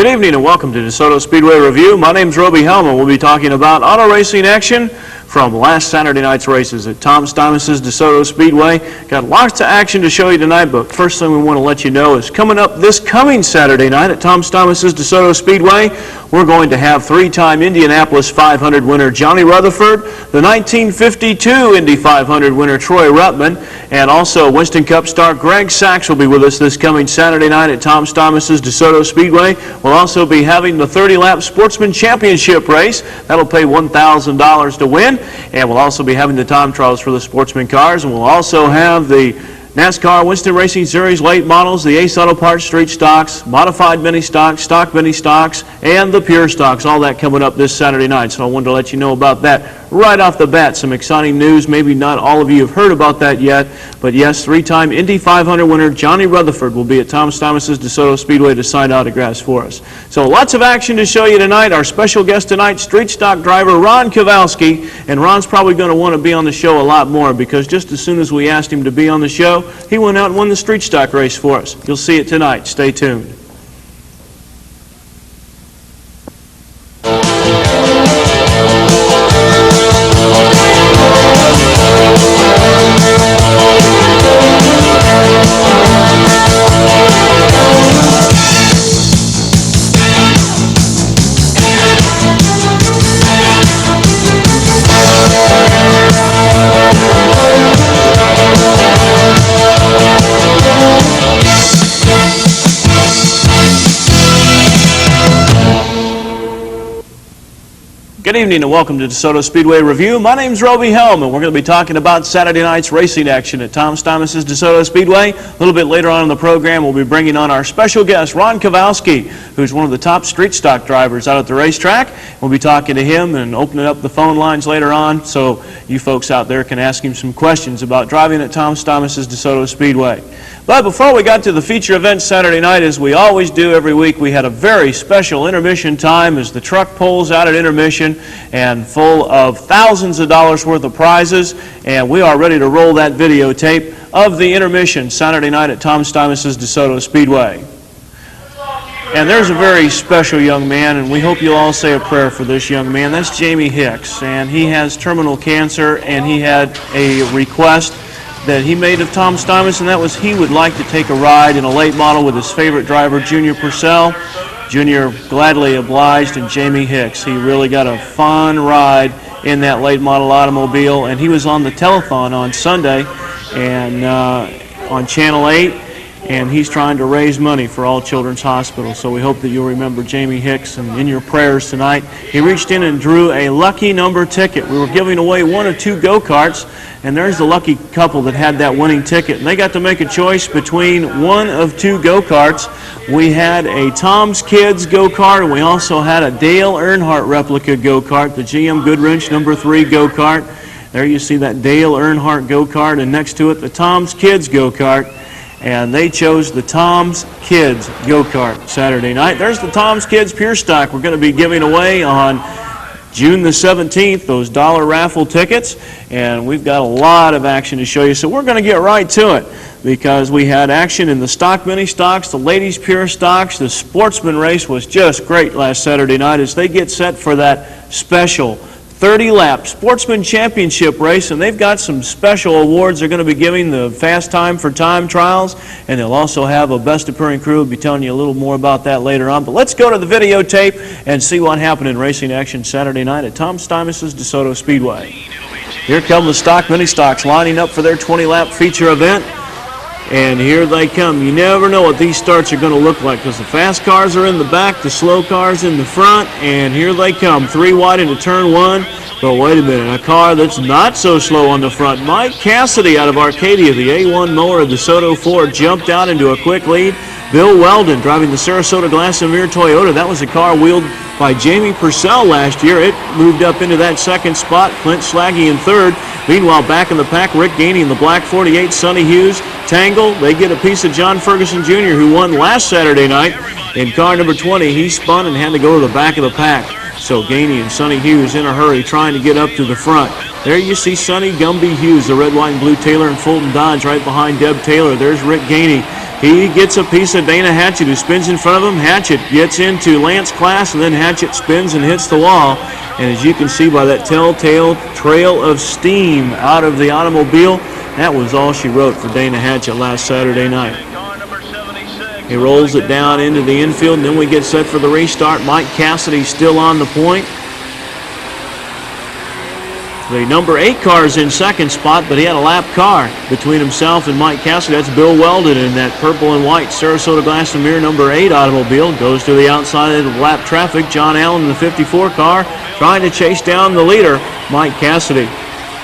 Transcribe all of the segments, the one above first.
Good evening and welcome to Desoto Speedway Review. My name's Roby Helm and we'll be talking about auto racing action from last Saturday night's races at Tom Stomis's Desoto Speedway. Got lots of action to show you tonight, but first thing we want to let you know is coming up this coming Saturday night at Tom Stomis's Desoto Speedway, we're going to have three-time Indianapolis 500 winner Johnny Rutherford, the 1952 Indy 500 winner Troy Ruttman, and also Winston Cup star Greg Sachs will be with us this coming Saturday night at Tom Stomis's Desoto Speedway. We'll also be having the 30-lap Sportsman Championship race. That'll pay $1,000 to win. And we'll also be having the time trials for the Sportsman cars. And we'll also have the NASCAR Winston Racing Series late models, the Ace Auto Parts Street Stocks, Modified Mini Stocks, Stock Mini Stocks, and the Pure Stocks. All that coming up this Saturday night. So I wanted to let you know about that right off the bat. Some exciting news. Maybe not all of you have heard about that yet. But yes, three-time Indy 500 winner Johnny Rutherford will be at Tom Stomis's Desoto Speedway to sign autographs for us. So lots of action to show you tonight. Our special guest tonight, street stock driver Ron Kowalski. And Ron's probably going to want to be on the show a lot more because just as soon as we asked him to be on the show, he went out and won the street stock race for us. You'll see it tonight. Stay tuned. Good evening and welcome to Desoto Speedway Review. My name's Roby Helm and we're going to be talking about Saturday night's racing action at Tom Stomis's Desoto Speedway. A little bit later on in the program we'll be bringing on our special guest Ron Kowalski, who's one of the top street stock drivers out at the racetrack. We'll be talking to him and opening up the phone lines later on so you folks out there can ask him some questions about driving at Tom Stomis's Desoto Speedway. But before we got to the feature event Saturday night, as we always do every week, we had a very special intermission time as the truck pulls out at intermission and full of thousands of dollars worth of prizes. And we are ready to roll that videotape of the intermission Saturday night at Tom Stomis's Desoto Speedway. And there's a very special young man, and we hope you'll all say a prayer for this young man. That's Jamie Hicks, and he has terminal cancer, and he had a request that he made of Tom Stomis, and that was he would like to take a ride in a late model with his favorite driver, Junior Purcell. Junior gladly obliged, and Jamie Hicks, he really got a fun ride in that late model automobile, and he was on the telethon on Sunday and on Channel 8, and he's trying to raise money for All Children's Hospital. So we hope that you'll remember Jamie Hicks and in your prayers tonight. He reached in and drew a lucky number ticket. We were giving away 1 of 2 go-karts, and there's the lucky couple that had that winning ticket. And they got to make a choice between 1 of 2 go-karts. We had a Tom's Kids go-kart, and we also had a Dale Earnhardt replica go-kart, the GM Goodwrench number 3 go-kart. There you see that Dale Earnhardt go-kart, and next to it the Tom's Kids go-kart. And they chose the Tom's Kids go-kart Saturday night. There's the Tom's Kids Pure Stock. We're going to be giving away on June the 17th, those dollar raffle tickets, and we've got a lot of action to show you. So we're going to get right to it because we had action in the stock mini stocks, the ladies pure stocks. The Sportsman race was just great last Saturday night as they get set for that special 30-lap Sportsman Championship race, and they've got some special awards. They're going to be giving the fast time for time trials, and they'll also have a best appearing crew. We'll be telling you a little more about that later on. But let's go to the videotape and see what happened in racing action Saturday night at Tom Stymus' DeSoto Speedway. Here come the stock mini stocks lining up for their 20-lap feature event. And here they come. You never know what these starts are going to look like because the fast cars are in the back, the slow cars in the front, and here they come. 3 wide into turn 1. But wait a minute, a car that's not so slow on the front. Mike Cassidy out of Arcadia, the A1 mower of DeSoto Ford, jumped out into a quick lead. Bill Weldon driving the Sarasota Glass and Mirror Toyota. That was a car wheeled by Jamie Purcell last year. It moved up into that second spot. Clint Slaggy in third. Meanwhile, back in the pack, Rick Gainey in the black 48, Sonny Hughes. Tangle, they get a piece of John Ferguson Jr., who won last Saturday night. In car number 20, he spun and had to go to the back of the pack. So Gainey and Sonny Hughes in a hurry trying to get up to the front. There you see Sonny Gumby Hughes, the red, white, and blue Taylor and Fulton Dodge right behind Deb Taylor. There's Rick Gainey. He gets a piece of Dana Hatchett, who spins in front of him. Hatchett gets into Lance Class, and then Hatchett spins and hits the wall. And as you can see by that telltale trail of steam out of the automobile, that was all she wrote for Dana Hatchett last Saturday night. He rolls it down into the infield, and then we get set for the restart. Mike Cassidy still on the point. The number 8 car is in second spot, but he had a lap car between himself and Mike Cassidy. That's Bill Weldon in that purple and white Sarasota Glass and Mirror number 8 automobile. Goes to the outside of the lap traffic. John Allen in the 54 car trying to chase down the leader, Mike Cassidy.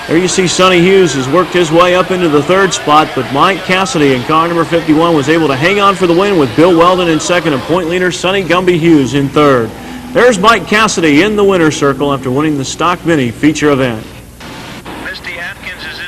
There you see Sonny Hughes has worked his way up into the third spot, but Mike Cassidy in car number 51 was able to hang on for the win with Bill Weldon in second and point leader Sonny Gumby Hughes in third. There's Mike Cassidy in the winner's circle after winning the stock mini feature event.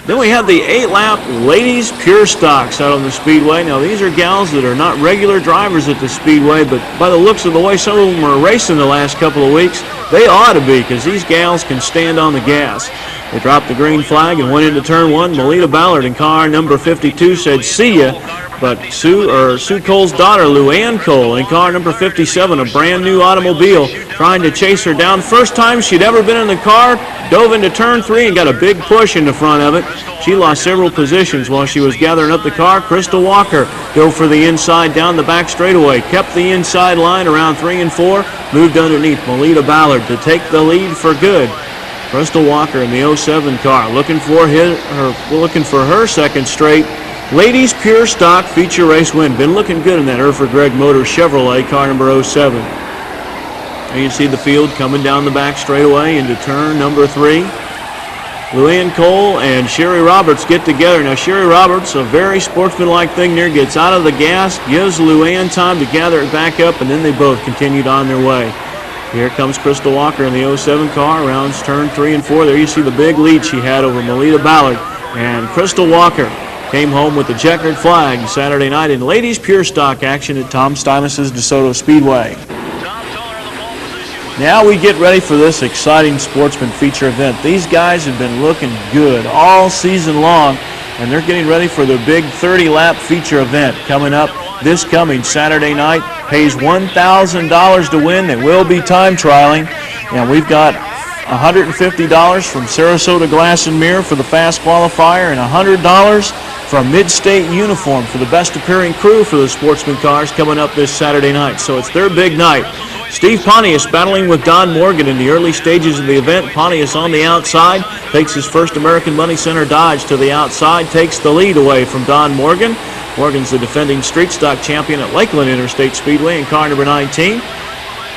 Then we have the 8-lap ladies pure stocks out on the Speedway. Now these are gals that are not regular drivers at the Speedway, but by the looks of the way some of them are racing the last couple of weeks, they ought to be because these gals can stand on the gas. They dropped the green flag and went into turn 1. Melita Ballard in car number 52 said, "See ya." But Sue Cole's daughter, Luann Cole, in car number 57, a brand new automobile, trying to chase her down. First time she'd ever been in the car, dove into turn 3 and got a big push in the front of it. She lost several positions while she was gathering up the car. Crystal Walker go for the inside down the back straightaway, kept the inside line around 3 and 4, moved underneath Melita Ballard to take the lead for good. Crystal Walker in the 07 car looking for her second straight ladies pure stock feature race win. Been looking good in that Erfurt Gregg Motors Chevrolet car number 07. There you see the field coming down the back straightaway into turn number 3. Luann Cole and Sherry Roberts get together. Now Sherry Roberts, a very sportsmanlike thing there, gets out of the gas, gives Luann time to gather it back up, and then they both continued on their way. Here comes Crystal Walker in the 07 car, rounds turn 3 and 4. There you see the big lead she had over Melita Ballard. And Crystal Walker came home with the checkered flag Saturday night in ladies pure stock action at Tom Stymus' DeSoto Speedway. Now we get ready for this exciting Sportsman feature event. These guys have been looking good all season long, and they're getting ready for their big 30-lap feature event coming up this coming Saturday night. Pays $1,000 to win. They will be time trialing, and we've got $150 from Sarasota Glass and Mirror for the fast qualifier and $100 from Mid-State Uniform for the best appearing crew for the Sportsman cars coming up this Saturday night. So it's their big night. Steve Pontius battling with Don Morgan in the early stages of the event. Pontius on the outside, takes his first American Money Center Dodge to the outside, takes the lead away from Don Morgan. Morgan's the defending street stock champion at Lakeland Interstate Speedway in car number 19.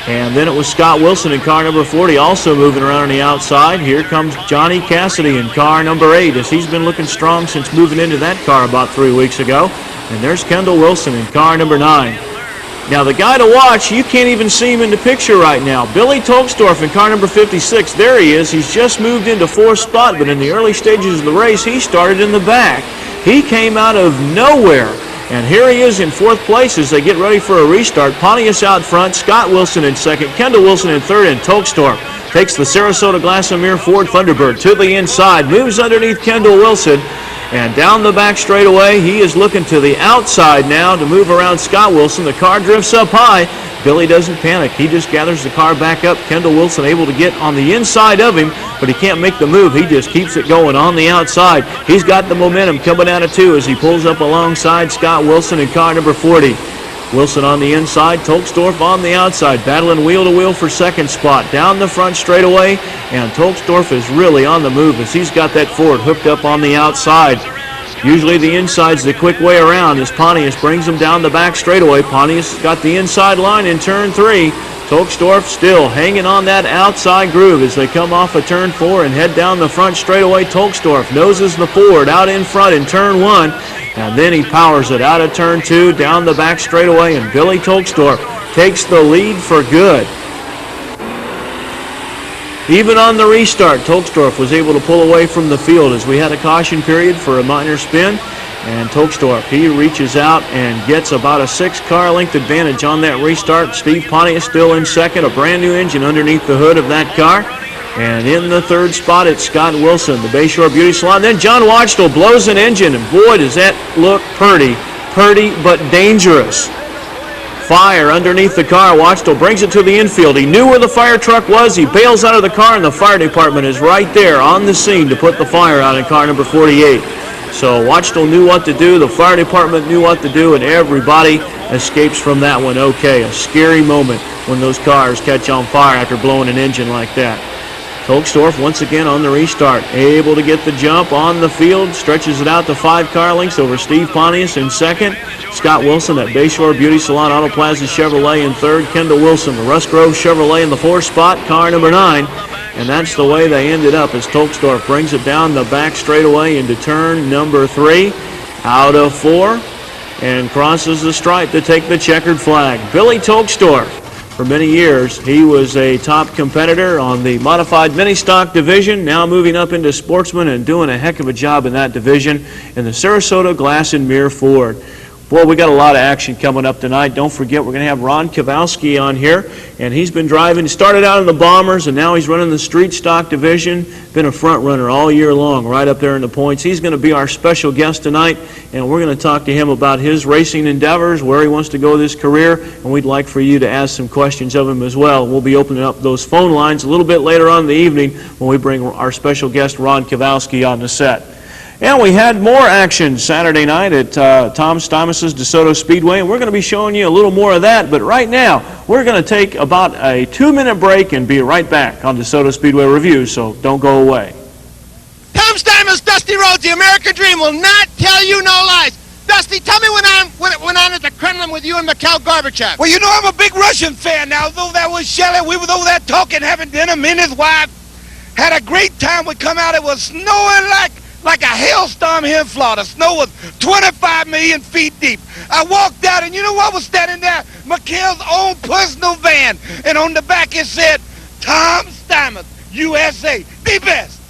And then it was Scott Wilson in car number 40, also moving around on the outside. Here comes Johnny Cassidy in car number 8, as he's been looking strong since moving into that car about 3 weeks ago. And there's Kendall Wilson in car number 9. Now the guy to watch, you can't even see him in the picture right now. Billy Tolksdorf in car number 56. There he is. He's just moved into 4th spot, but in the early stages of the race, he started in the back. He came out of nowhere. And here he is in 4th place as they get ready for a restart. Pontius out front, Scott Wilson in 2nd, Kendall Wilson in 3rd, and Tolksdorf takes the Sarasota Glass and Mirror Ford Thunderbird to the inside, moves underneath Kendall Wilson, and down the back straightaway, he is looking to the outside now to move around Scott Wilson. The car drifts up high. Billy doesn't panic. He just gathers the car back up. Kendall Wilson able to get on the inside of him, but he can't make the move. He just keeps it going on the outside. He's got the momentum coming out of 2 as he pulls up alongside Scott Wilson in car number 40. Wilson on the inside, Tolksdorf on the outside, battling wheel to wheel for 2nd spot. Down the front straightaway, and Tolksdorf is really on the move as he's got that Ford hooked up on the outside. Usually the inside's the quick way around as Pontius brings him down the back straightaway. Pontius got the inside line in turn 3. Tolksdorf still hanging on that outside groove as they come off of turn 4 and head down the front straightaway. Tolksdorf noses the Ford out in front in turn 1, and then he powers it out of turn 2 down the back straightaway, and Billy Tolksdorf takes the lead for good. Even on the restart, Tolksdorf was able to pull away from the field as we had a caution period for a minor spin. And Tolksdorf, he reaches out and gets about a 6-car length advantage on that restart. Steve Pontius still in 2nd, a brand new engine underneath the hood of that car. And in the 3rd spot, it's Scott Wilson, the Bayshore Beauty Salon. Then John Watchdell blows an engine, and boy, does that look pretty but dangerous. Fire underneath the car. Watchdell brings it to the infield. He knew where the fire truck was. He bails out of the car, and the fire department is right there on the scene to put the fire out in car number 48. So Watchdell knew what to do. The fire department knew what to do, and everybody escapes from that one okay. A scary moment when those cars catch on fire after blowing an engine like that. Tolksdorf once again on the restart, able to get the jump on the field, stretches it out to 5 car lengths over Steve Pontius in 2nd. Scott Wilson at Bayshore Beauty Salon Auto Plaza Chevrolet in 3rd. Kendall Wilson, the Rust Grove Chevrolet in the 4th spot, car number 9. And that's the way they ended up as Tolksdorf brings it down the back straightaway into turn number 3, out of 4, and crosses the stripe to take the checkered flag. Billy Tolksdorf. For many years, he was a top competitor on the modified mini stock division, now moving up into Sportsman and doing a heck of a job in that division in the Sarasota Glass and Mirror Ford. Boy, we got a lot of action coming up tonight. Don't forget, we're going to have Ron Kowalski on here, and he's been driving. He started out in the Bombers, and now he's running the street stock division. Been a front runner all year long, right up there in the points. He's going to be our special guest tonight, and we're going to talk to him about his racing endeavors, where he wants to go with his career, and we'd like for you to ask some questions of him as well. We'll be opening up those phone lines a little bit later on in the evening when we bring our special guest, Ron Kowalski, on the set. And we had more action Saturday night at Tom Stimus's Desoto Speedway, and we're going to be showing you a little more of that. But right now, we're going to take about a 2-minute break and be right back on Desoto Speedway Review, so don't go away. Tom Stimus, Dusty Rhodes, the American Dream, will not tell you no lies. Dusty, tell me when I'm at the Kremlin with you and Mikhail Gorbachev. Well, you know I'm a big Russian fan now. Though that was Shelley, we were over there talking, having dinner. Me and his wife had a great time. We come out, it was snowing like a hailstorm here in Florida. Snow was 25 million feet deep. I walked out, and you know what was standing there? Mikhail's own personal van. And on the back it said, Tom Stimus, USA, the best.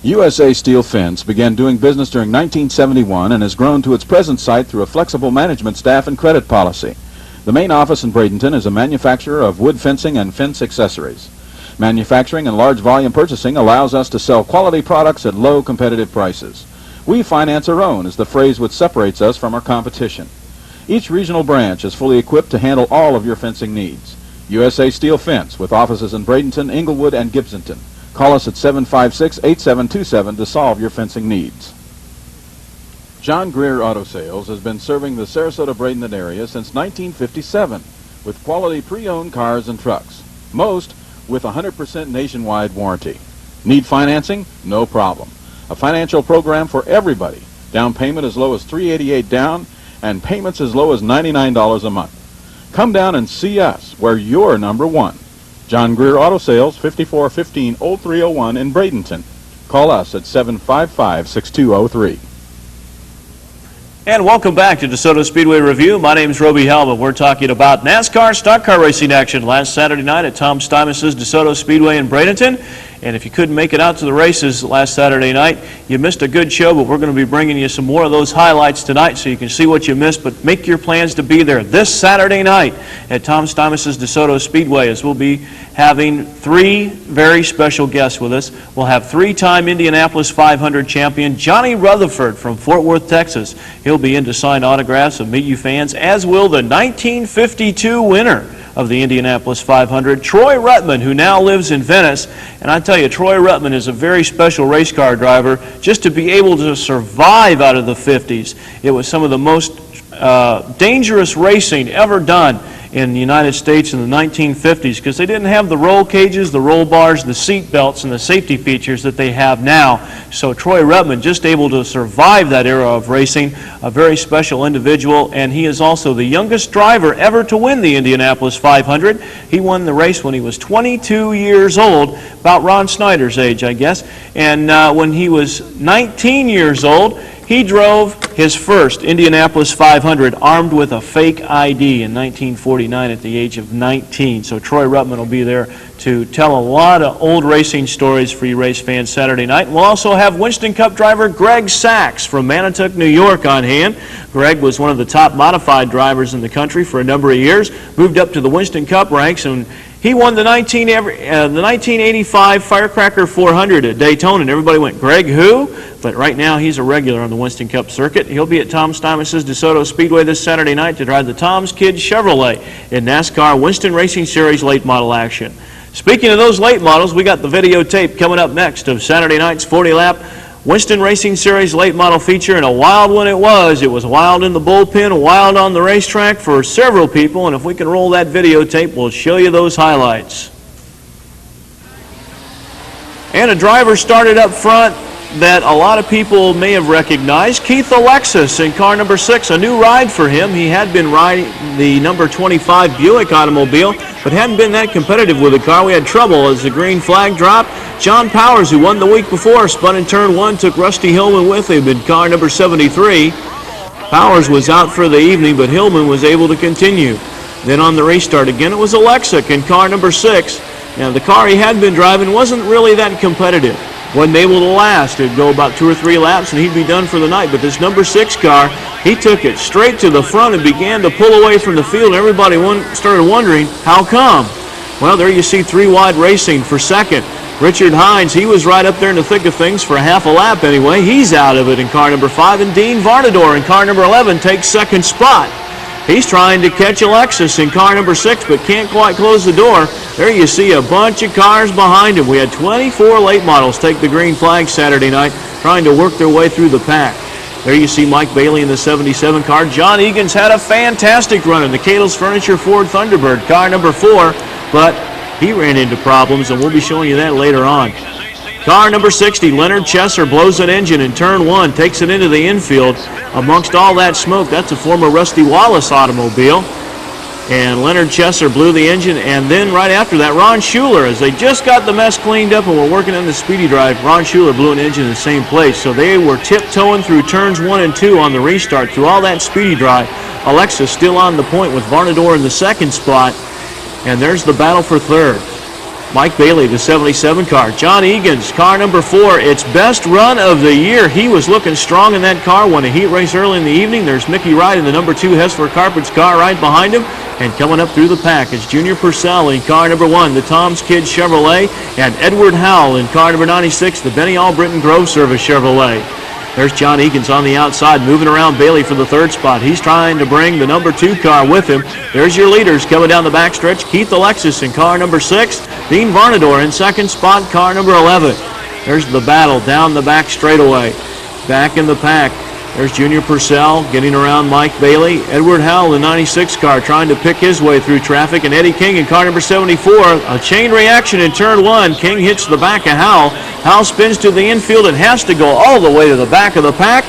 USA Steel Fence began doing business during 1971 and has grown to its present site through a flexible management staff and credit policy. The main office in Bradenton is a manufacturer of wood fencing and fence accessories. Manufacturing and large volume purchasing allows us to sell quality products at low competitive prices. We finance our own is the phrase which separates us from our competition. Each regional branch is fully equipped to handle all of your fencing needs. USA Steel Fence with offices in Bradenton, Inglewood, and Gibsonton. Call us at 756-8727 to solve your fencing needs. John Greer Auto Sales has been serving the Sarasota-Bradenton area since 1957 with quality pre-owned cars and trucks. Most with 100% nationwide warranty. Need financing? No problem. A financial program for everybody Down payment as low as $388 down, and payments as low as $99 a month. Come down and see us, where you're number one. John Greer Auto Sales, 5415 Old 301 in Bradenton. Call us at 755-6203. And welcome back to DeSoto Speedway Review. My name is Roby Helm, and we're talking about NASCAR stock car racing action last Saturday night at Tom Stuyvesant's DeSoto Speedway in Bradenton. And if you couldn't make it out to the races last Saturday night, you missed a good show, but we're going to be bringing you some more of those highlights tonight so you can see what you missed, but make your plans to be there this Saturday night at Tom Stuyvesant's DeSoto Speedway, as we'll be having three very special guests with us. We'll have three-time Indianapolis 500 champion Johnny Rutherford from Fort Worth, Texas. He'll be in to sign autographs and meet you fans, as will the 1952 winner of the Indianapolis 500, Troy Ruttman, who now lives in Venice. And I tell you, Troy Ruttman is a very special race car driver. Just to be able to survive out of the 50s, it was some of the most dangerous racing ever done in the United States in the 1950s, because they didn't have the roll cages, the roll bars, the seat belts, and the safety features that they have now. So Troy Ruttman, just able to survive that era of racing, a very special individual, and he is also the youngest driver ever to win the Indianapolis 500. He won the race when he was 22 years old, about Ron Snyder's age, I guess. And when he was 19 years old, he drove his first Indianapolis 500 armed with a fake ID in 1949 at the age of 19. So Troy Ruttman will be there to tell a lot of old racing stories for you race fans Saturday night. We'll also have Winston Cup driver Greg Sachs from Manitowoc, New York on hand. Greg was one of the top modified drivers in the country for a number of years, moved up to the Winston Cup ranks, and he won the 1985 Firecracker 400 at Daytona, and everybody went, Greg who? But right now he's a regular on the Winston Cup circuit. He'll be at Tom Stuyvesant's DeSoto Speedway this Saturday night to drive the Tom's Kid Chevrolet in NASCAR Winston Racing Series late model action. Speaking of those late models, we got the videotape coming up next of Saturday night's 40-lap Winston Racing Series late model feature, and a wild one it was. It was wild in the bullpen, wild on the racetrack for several people, and if we can roll that videotape, we'll show you those highlights. And a driver started up front that a lot of people may have recognized, Keith Alexis in car number 6, a new ride for him. He had been riding the number 25 Buick automobile, but hadn't been that competitive with the car. We had trouble as the green flag dropped. John Powers, who won the week before, spun in turn 1, took Rusty Hillman with him in car number 73. Powers was out for the evening, but Hillman was able to continue. Then on the restart again, it was Alexic in car number 6. Now, the car he had been driving wasn't really that competitive. Wasn't able to last. It'd go about 2 or 3 laps and he'd be done for the night. But this number 6 car, he took it straight to the front and began to pull away from the field. Everybody started wondering, how come? Well, there you see 3 wide racing for second. Richard Hines, he was right up there in the thick of things for half a lap anyway. He's out of it in car number 5. And Dean Varnador in car number 11 takes second spot. He's trying to catch Alexis in car number 6, but can't quite close the door. There you see a bunch of cars behind him. We had 24 late models take the green flag Saturday night, trying to work their way through the pack. There you see Mike Bailey in the 77 car. John Egan's had a fantastic run in the Cato's Furniture Ford Thunderbird, car number 4, but he ran into problems, and we'll be showing you that later on. Car number 60, Leonard Chesser, blows an engine in turn 1, takes it into the infield. Amongst all that smoke, that's a former Rusty Wallace automobile. And Leonard Chesser blew the engine, and then right after that, Ron Schuler, as they just got the mess cleaned up and were working on the speedy drive, Ron Schuler blew an engine in the same place. So they were tiptoeing through turns 1 and 2 on the restart through all that speedy drive. Alexis still on the point with Varnador in the second spot, and there's the battle for third. Mike Bailey, the 77 car. John Egan's car number 4, its best run of the year. He was looking strong in that car, won a heat race early in the evening. There's Mickey Wright in the number 2 Hessler Carpets car right behind him. And coming up through the pack is Junior Purcell in car number 1, the Tom's Kid Chevrolet, and Edward Howell in car number 96, the Benny Albritton Grove Service Chevrolet. There's John Egan's on the outside, moving around Bailey for the third spot. He's trying to bring the number 2 car with him. There's your leaders coming down the backstretch. Keith Alexis in car number 6. Dean Varnador in second spot, car number 11. There's the battle down the back straightaway. Back in the pack, there's Junior Purcell getting around Mike Bailey. Edward Howell, the 96 car, trying to pick his way through traffic. And Eddie King in car number 74. A chain reaction in turn 1. King hits the back of Howell. Howell spins to the infield and has to go all the way to the back of the pack.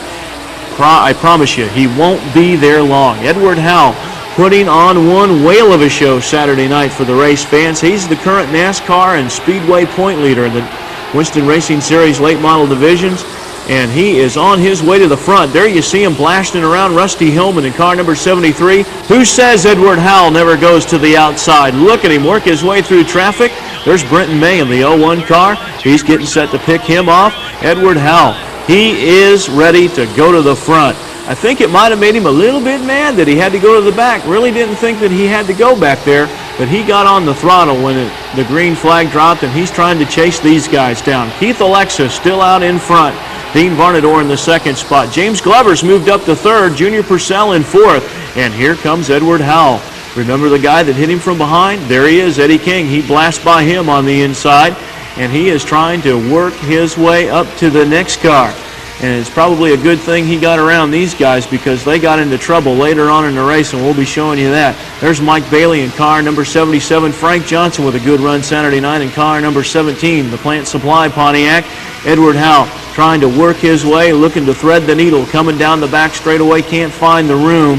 I promise you, he won't be there long. Edward Howe putting on one whale of a show Saturday night for the race fans. He's the current NASCAR and Speedway point leader in the Winston Racing Series late model divisions, and he is on his way to the front. There you see him blasting around Rusty Hillman in car number 73. Who says Edward Howell never goes to the outside? Look at him work his way through traffic. There's Brenton May in the 01 car. He's getting set to pick him off. Edward Howell, he is ready to go to the front. I think it might have made him a little bit mad that he had to go to the back. Really didn't think that he had to go back there, but he got on the throttle when the green flag dropped, and he's trying to chase these guys down. Keith Alexis still out in front. Dean Varnador in the second spot. James Glover's moved up to third. Junior Purcell in fourth. And here comes Edward Howell. Remember the guy that hit him from behind? There he is, Eddie King. He blasts by him on the inside, and he is trying to work his way up to the next car. And it's probably a good thing he got around these guys because they got into trouble later on in the race, and we'll be showing you that. There's Mike Bailey in car number 77. Frank Johnson with a good run Saturday night in car number 17, the Plant Supply Pontiac. Edward Howell trying to work his way, looking to thread the needle, coming down the back straightaway, can't find the room,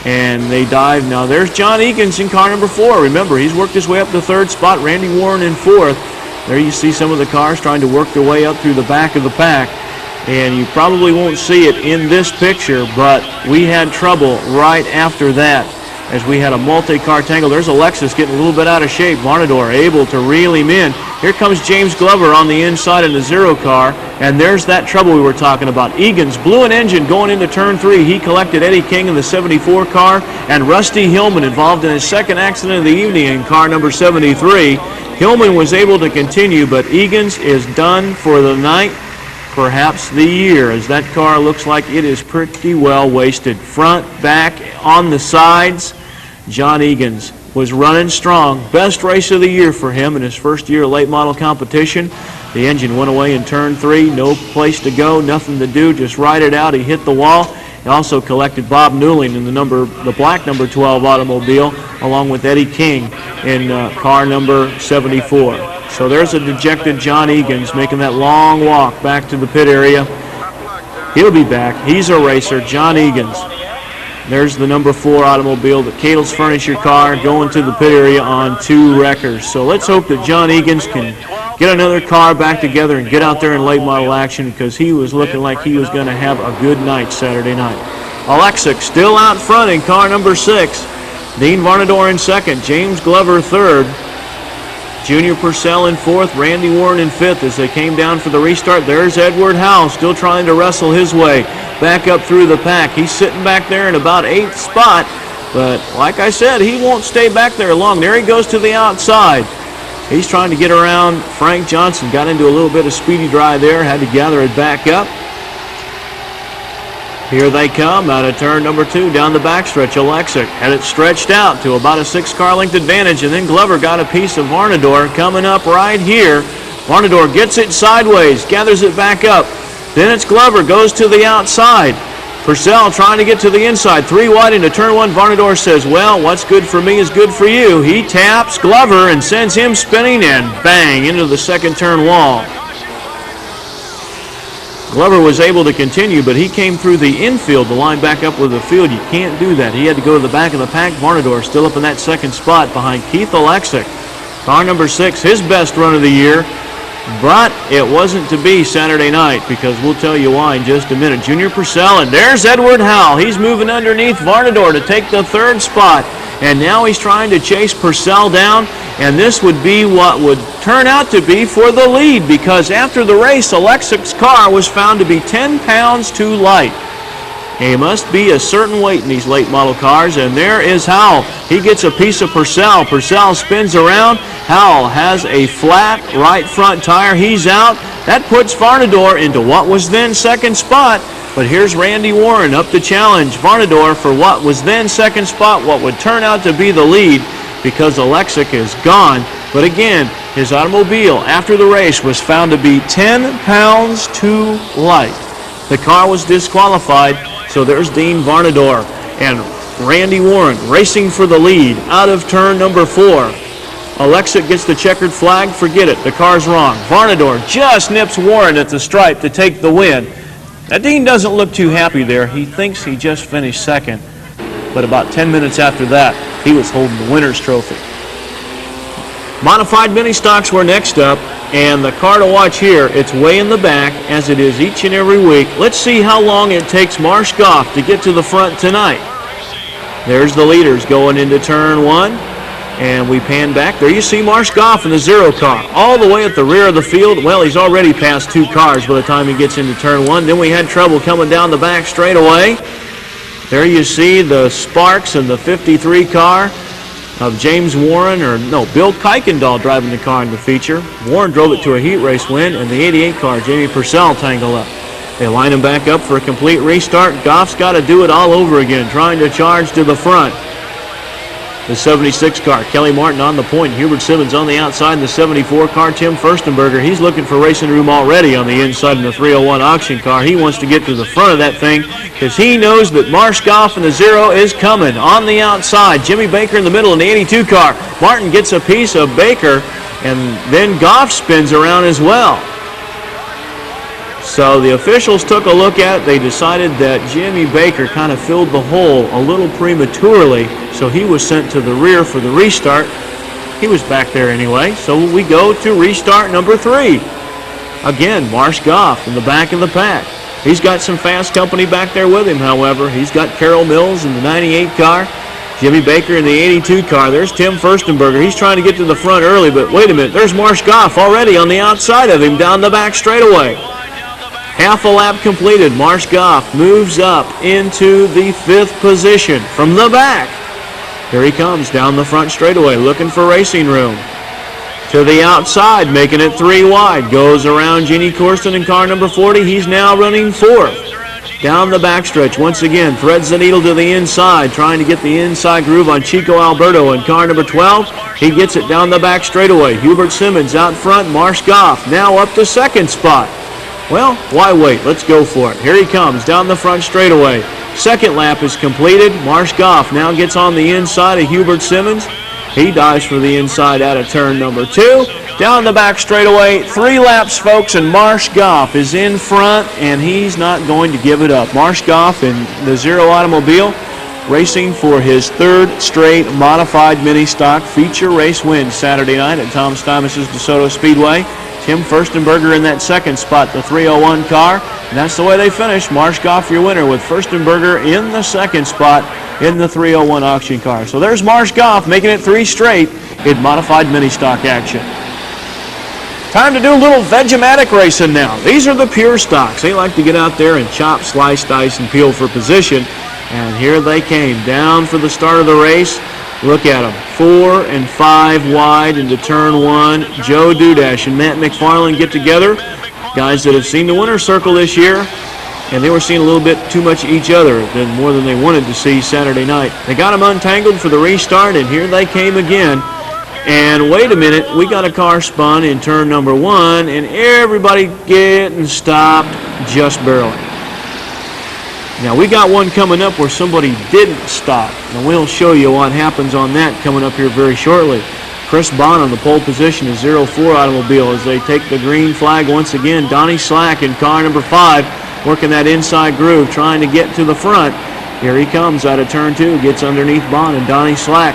and they dive. Now there's John Eakins in car number 4. Remember, he's worked his way up to third spot. Randy Warren in fourth. There you see some of the cars trying to work their way up through the back of the pack. And you probably won't see it in this picture, but we had trouble right after that as we had a multi-car tangle. There's Alexis getting a little bit out of shape. Varnador able to reel him in. Here comes James Glover on the inside in the 0 car, and there's that trouble we were talking about. Egan's blew an engine going into turn 3. He collected Eddie King in the 74 car, and Rusty Hillman involved in his second accident of the evening in car number 73. Hillman was able to continue, but Egan's is done for the night, perhaps the year, as that car looks like it is pretty well wasted. Front, back, on the sides. John Egan's was running strong. Best race of the year for him in his first year of late model competition. The engine went away in turn 3. No place to go, nothing to do, just ride it out. He hit the wall. He also collected Bob Newling in the black number 12 automobile, along with Eddie King in car number 74. So there's a dejected John Egan's making that long walk back to the pit area. He'll be back. He's a racer, John Egan's. There's the number 4 automobile, the Cadle's Furniture car, going to the pit area on 2 wreckers. So let's hope that John Egan's can get another car back together and get out there in late model action, because he was looking like he was going to have a good night Saturday night. Alexic still out front in car number 6. Dean Varnador in second. James Glover third. Junior Purcell in fourth, Randy Warren in fifth as they came down for the restart. There's Edward Howe still trying to wrestle his way back up through the pack. He's sitting back there in about 8th spot, but like I said, he won't stay back there long. There he goes to the outside. He's trying to get around Frank Johnson. Got into a little bit of speedy dry there, had to gather it back up. Here they come out of turn number 2 down the backstretch. Alexic had it stretched out to about a 6-car length advantage, and then Glover got a piece of Varnador coming up right here. Varnador gets it sideways, gathers it back up. Then it's Glover, goes to the outside. Purcell trying to get to the inside. 3 wide into turn 1. Varnador says, well, what's good for me is good for you. He taps Glover and sends him spinning, and bang, into the second turn wall. Glover was able to continue, but he came through the infield to line back up with the field. You can't do that. He had to go to the back of the pack. Varnador still up in that second spot behind Keith Alexic. Car number 6, his best run of the year, but it wasn't to be Saturday night, because we'll tell you why in just a minute. Junior Purcell, and there's Edward Howe. He's moving underneath Varnador to take the 3rd spot, and now he's trying to chase Purcell down, and this would be what would turn out to be for the lead, because after the race, Alexic's car was found to be 10 pounds too light. He must be a certain weight in these late model cars, and there is Howell. He gets a piece of Purcell. Purcell spins around. Howell has a flat right front tire. He's out. That puts Varnador into what was then 2nd spot. But here's Randy Warren up to challenge Varnador for what was then 2nd spot, what would turn out to be the lead, because Alexic is gone. But again, his automobile after the race was found to be 10 pounds too light. The car was disqualified. So there's Dean Varnador and Randy Warren racing for the lead out of turn number 4. Alexic gets the checkered flag. Forget it. The car's wrong. Varnador just nips Warren at the stripe to take the win. Now, Dean doesn't look too happy there. He thinks he just finished second, but about 10 minutes after that, he was holding the winner's trophy. Modified mini stocks were next up, and the car to watch here, it's way in the back, as it is each and every week. Let's see how long it takes Marsh Goff to get to the front tonight. There's the leaders going into turn one, and we pan back. There you see Marsh Goff in the 0 car, all the way at the rear of the field. Well, he's already passed 2 cars by the time he gets into turn one. Then we had trouble coming down the back straightaway. There you see the Sparks and the 53 car of James Warren, Bill Kuykendall driving the car in the feature. Warren drove it to a heat race win, and the 88 car, Jamie Purcell, tangled up. They line him back up for a complete restart. Goff's got to do it all over again, trying to charge to the front. The 76 car, Kelly Martin on the point. Hubert Simmons on the outside in the 74 car. Tim Furstenberger, he's looking for racing room already on the inside in the 301 auction car. He wants to get to the front of that thing because he knows that Marsh Goff in the 0 is coming. On the outside, Jimmy Baker in the middle in the 82 car. Martin gets a piece of Baker, and then Goff spins around as well. So the officials took a look at it. They decided that Jimmy Baker kind of filled the hole a little prematurely, so he was sent to the rear for the restart. He was back there anyway, so we go to restart number 3. Again, Marsh Goff in the back of the pack. He's got some fast company back there with him, however. He's got Carroll Mills in the 98 car, Jimmy Baker in the 82 car. There's Tim Furstenberger. He's trying to get to the front early, but wait a minute. There's Marsh Goff already on the outside of him down the back straightaway. Half a lap completed. Marsh Goff moves up into the 5th position from the back. Here he comes down the front straightaway looking for racing room. To the outside, making it 3 wide. Goes around Jeannie Corson in car number 40. He's now running 4th. Down the backstretch once again. Threads the needle to the inside. Trying to get the inside groove on Chico Alberto in car number 12. He gets it down the back straightaway. Hubert Simmons out front. Marsh Goff now up to 2nd spot. Well, why wait? Let's go for it. Here he comes down the front straightaway. 2nd lap is completed. Marsh Goff now gets on the inside of Hubert Simmons. He dives for the inside out of turn number 2. Down the back straightaway, 3 laps, folks, and Marsh Goff is in front, and he's not going to give it up. Marsh Goff in the 0 automobile, racing for his 3rd straight modified mini stock feature race win Saturday night at Tom Stuyvesant's DeSoto Speedway. Tim Furstenberger in that 2nd spot, the 301 car. And that's the way they finished. Marsh Goff, your winner, with Furstenberger in the 2nd spot in the 301 auction car. So there's Marsh Goff making it 3 straight in modified mini stock action. Time to do a little Vegematic racing now. These are the pure stocks. They like to get out there and chop, slice, dice, and peel for position. And here they came down for the start of the race. Look at them, 4 and 5 wide into turn 1. Joe Dudash and Matt McFarland get together. Guys that have seen the winner's circle this year, and they were seeing a little bit too much of each other more than they wanted to see Saturday night. They got them untangled for the restart, and here they came again. And wait a minute, we got a car spun in turn number 1, and everybody getting stopped just barely. Now, we got one coming up where somebody didn't stop, and we'll show you what happens on that coming up here very shortly. Chris Bond on the pole position is 04 automobile as they take the green flag once again. Donnie Slack in car number 5 working that inside groove, trying to get to the front. Here he comes out of turn 2, gets underneath Bond, and Donnie Slack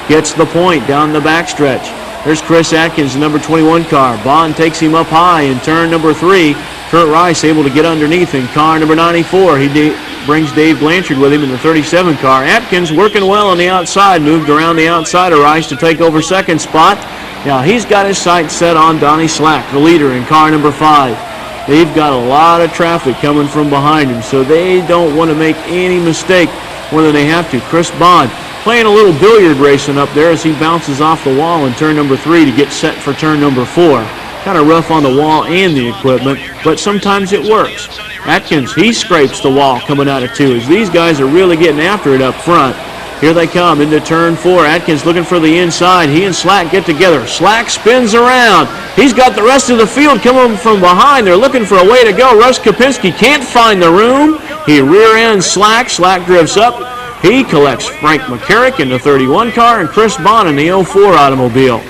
gets the point down the backstretch. There's Chris Atkins, the number 21 car. Bond takes him up high in turn number 3. Kurt Rice able to get underneath in car number 94. He brings Dave Blanchard with him in the 37 car. Atkins working well on the outside, moved around the outside of Rice to take over 2nd spot. Now he's got his sights set on Donnie Slack, the leader in car number 5. They've got a lot of traffic coming from behind him, so they don't want to make any mistake more than they have to. Chris Bond playing a little billiard racing up there as he bounces off the wall in turn number 3 to get set for turn number 4. Kind of rough on the wall and the equipment, but sometimes it works. Atkins, he scrapes the wall coming out of 2 as these guys are really getting after it up front. Here they come into turn 4. Atkins looking for the inside. He and Slack get together. Slack spins around. He's got the rest of the field coming from behind. They're looking for a way to go. Russ Kopinski can't find the room. He rear ends Slack. Slack drifts up. He collects Frank McCarrick in the 31 car and Chris Bond in the 04 automobile.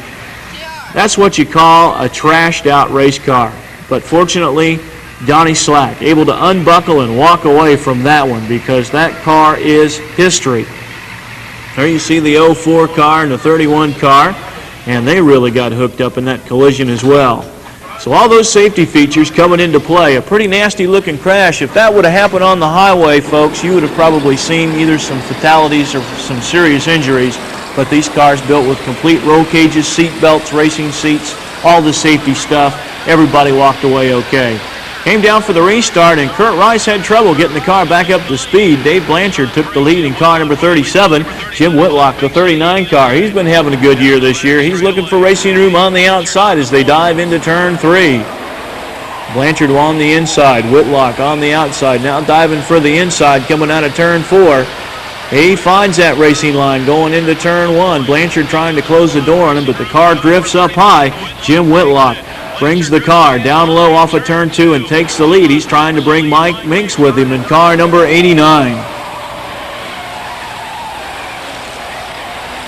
That's what you call a trashed out race car. But fortunately, Donnie Slack able to unbuckle and walk away from that one because that car is history. There you see the 04 car and the 31 car, and they really got hooked up in that collision as well. So all those safety features coming into play. A pretty nasty looking crash. If that would have happened on the highway, folks, you would have probably seen either some fatalities or some serious injuries. But these cars built with complete roll cages, seat belts, racing seats, all the safety stuff. Everybody walked away okay. Came down for the restart, and Kurt Rice had trouble getting the car back up to speed. Dave Blanchard took the lead in car number 37. Jim Whitlock, the 39 car. He's been having a good year this year. He's looking for racing room on the outside as they dive into turn 3. Blanchard on the inside, Whitlock on the outside. Now diving for the inside, coming out of turn 4. He finds that racing line going into turn 1. Blanchard trying to close the door on him, but the car drifts up high. Jim Whitlock brings the car down low off of turn 2 and takes the lead. He's trying to bring Mike Minks with him in car number 89.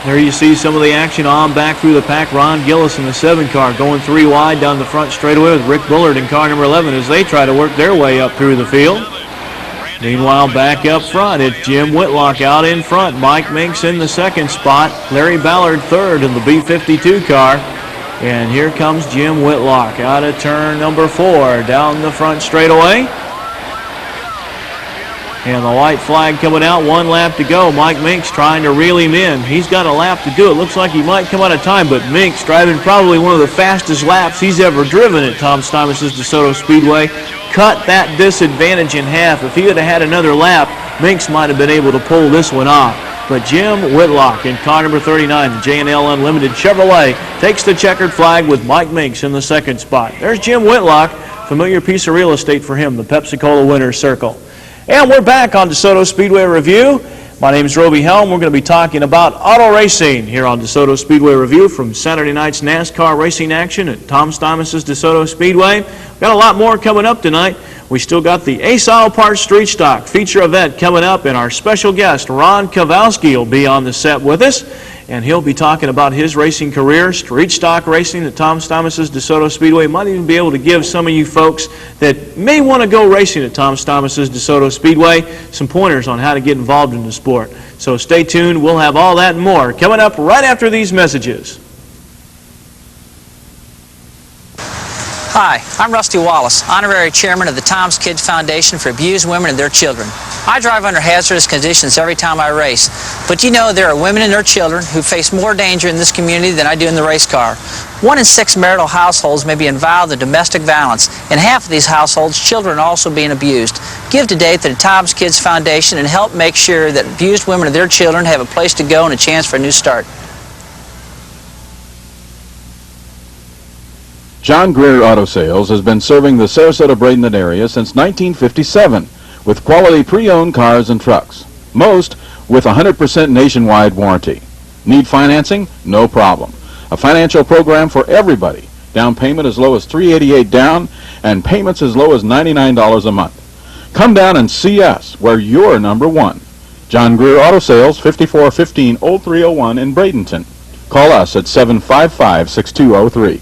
There you see some of the action on back through the pack. Ron Gillis in the 7 car going 3 wide down the front straightaway with Rick Bullard in car number 11 as they try to work their way up through the field. Meanwhile, back up front, it's Jim Whitlock out in front. Mike Minks in the 2nd spot. Larry Ballard 3rd in the B52 car. And here comes Jim Whitlock out of turn number 4 down the front straightaway. And the white flag coming out, 1 lap to go. Mike Minks trying to reel him in. He's got a lap to do it. Looks like he might come out of time, but Minks driving probably one of the fastest laps he's ever driven at Tom Stuyvesant's DeSoto Speedway. Cut that disadvantage in half. If he had had another lap, Minks might have been able to pull this one off. But Jim Whitlock in car number 39, the J&L Unlimited Chevrolet, takes the checkered flag with Mike Minks in the 2nd spot. There's Jim Whitlock, familiar piece of real estate for him, the Pepsi-Cola Winner's Circle. And we're back on DeSoto Speedway Review. My name is Roby Helm. We're going to be talking about auto racing here on DeSoto Speedway Review from Saturday night's NASCAR racing action at Tom Stuyvesant's DeSoto Speedway. We've got a lot more coming up tonight. We still got the Ace Auto Parts Street Stock feature event coming up, and our special guest, Ron Kowalski, will be on the set with us, and he'll be talking about his racing career, street stock racing at Tom Stuyvesant's DeSoto Speedway. Might even be able to give some of you folks that may want to go racing at Tom Stuyvesant's DeSoto Speedway some pointers on how to get involved in the sport. So stay tuned. We'll have all that and more coming up right after these messages. Hi, I'm Rusty Wallace, Honorary Chairman of the Tom's Kids Foundation for Abused Women and Their Children. I drive under hazardous conditions every time I race, but you know there are women and their children who face more danger in this community than I do in the race car. 1 in 6 marital households may be involved in domestic violence. In half of these households, children are also being abused. Give today to the Tom's Kids Foundation and help make sure that abused women and their children have a place to go and a chance for a new start. John Greer Auto Sales has been serving the Sarasota-Bradenton area since 1957 with quality pre-owned cars and trucks, most with 100% nationwide warranty. Need financing? No problem. A financial program for everybody. Down payment as low as $388 down and payments as low as $99 a month. Come down and see us where you're number 1. John Greer Auto Sales, 5415 Old 301 in Bradenton. Call us at 755-6203.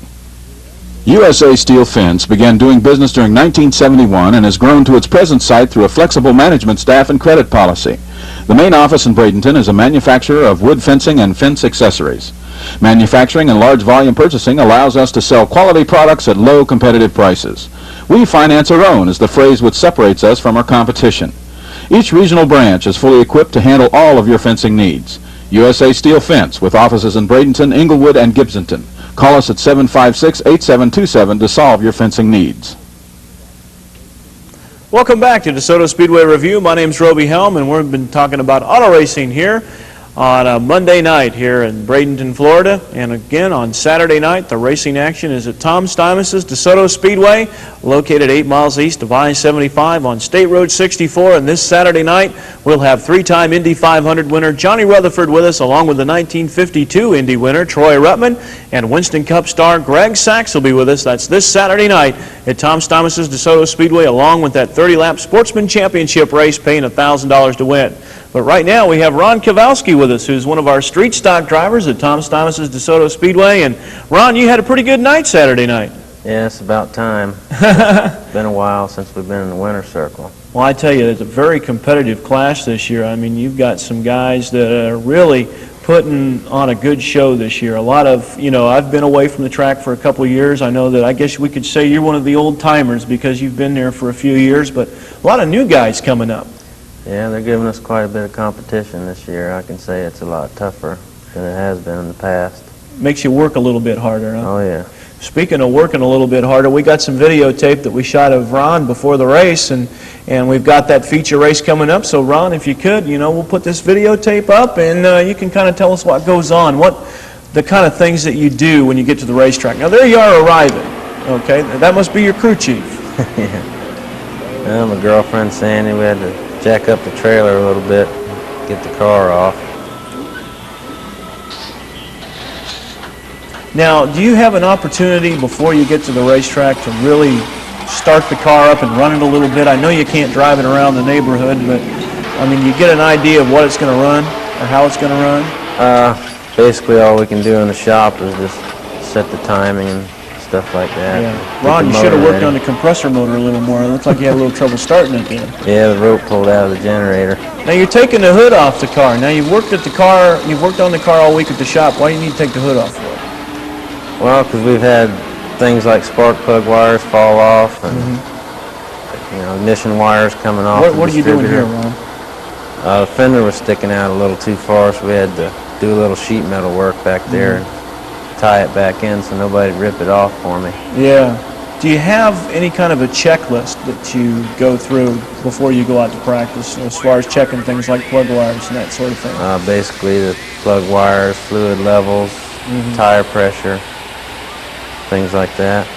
USA Steel Fence began doing business during 1971 and has grown to its present site through a flexible management staff and credit policy. The main office in Bradenton is a manufacturer of wood fencing and fence accessories. Manufacturing and large volume purchasing allows us to sell quality products at low competitive prices. We finance our own is the phrase which separates us from our competition. Each regional branch is fully equipped to handle all of your fencing needs. USA Steel Fence with offices in Bradenton, Inglewood, and Gibsonton. Call us at 756-8727 to solve your fencing needs. Welcome back to DeSoto Speedway Review. My name's Roby Helm, and we've been talking about auto racing here on a Monday night here in Bradenton, Florida. And again, on Saturday night, the racing action is at Tom Stuyvesant's DeSoto Speedway, located 8 miles east of I-75 on State Road 64. And this Saturday night, we'll have 3-time Indy 500 winner Johnny Rutherford with us, along with the 1952 Indy winner Troy Ruttman, and Winston Cup star Greg Sachs will be with us. That's this Saturday night at Tom Stuyvesant's DeSoto Speedway, along with that 30-lap Sportsman Championship race paying $1,000 to win. But right now we have Ron Kowalski with us, who's one of our street stock drivers at Tom Stuyvesant's DeSoto Speedway. And Ron, you had a pretty good night Saturday night. Yeah, it's about time. It's been a while since we've been in the winter circle. Well, I tell you, it's a very competitive class this year. I mean, you've got some guys that are really putting on a good show this year. A lot of, I've been away from the track for a couple of years. I know that I guess we could say you're one of the old timers because you've been there for a few years, but a lot of new guys coming up. Yeah, they're giving us quite a bit of competition this year. I can say it's a lot tougher than it has been in the past. Makes you work a little bit harder, huh? Oh, yeah. Speaking of working a little bit harder, we got some videotape that we shot of Ron before the race, and we've got that feature race coming up. So, Ron, if you could, we'll put this videotape up, and you can kind of tell us what goes on, what the kind of things that you do when you get to the racetrack. Now, there you are arriving, okay? That must be your crew chief. Yeah. Well, my girlfriend Sandy, we had to jack up the trailer a little bit, get the car off. Now, do you have an opportunity before you get to the racetrack to really start the car up and run it a little bit? I know you can't drive it around the neighborhood, but, I mean, you get an idea of what it's going to run or how it's going to run? Basically, all we can do in the shop is just set the timing and stuff like that. Yeah. Ron, you should have worked on the compressor motor a little more. It looks like you had a little trouble starting it then. Yeah, the rope pulled out of the generator. Now, you're taking the hood off the car. Now, you've worked on the car all week at the shop. Why do you need to take the hood off for it? Well, because we've had things like spark plug wires fall off and ignition wires coming off. What are you doing here, Ron? The fender was sticking out a little too far, so we had to do a little sheet metal work back there and tie it back in so nobody would rip it off for me. Yeah. Do you have any kind of a checklist that you go through before you go out to practice as far as checking things like plug wires and that sort of thing? Basically, the plug wires, fluid levels, tire pressure, things like that.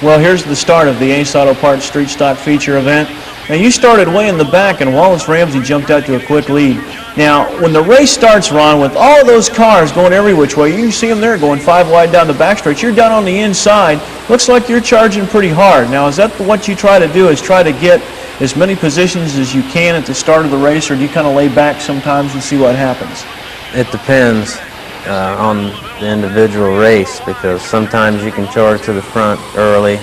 Well, here's the start of the Ace Auto Parts Street Stock Feature event. Now, you started way in the back, and Wallace Ramsey jumped out to a quick lead. Now, when the race starts, Ron, with all of those cars going every which way, you can see them there going 5 wide down the back stretch. You're down on the inside. Looks like you're charging pretty hard. Now, is that what you try to do, is try to get as many positions as you can at the start of the race, or do you kind of lay back sometimes and see what happens? It depends on the individual race, because sometimes you can charge to the front early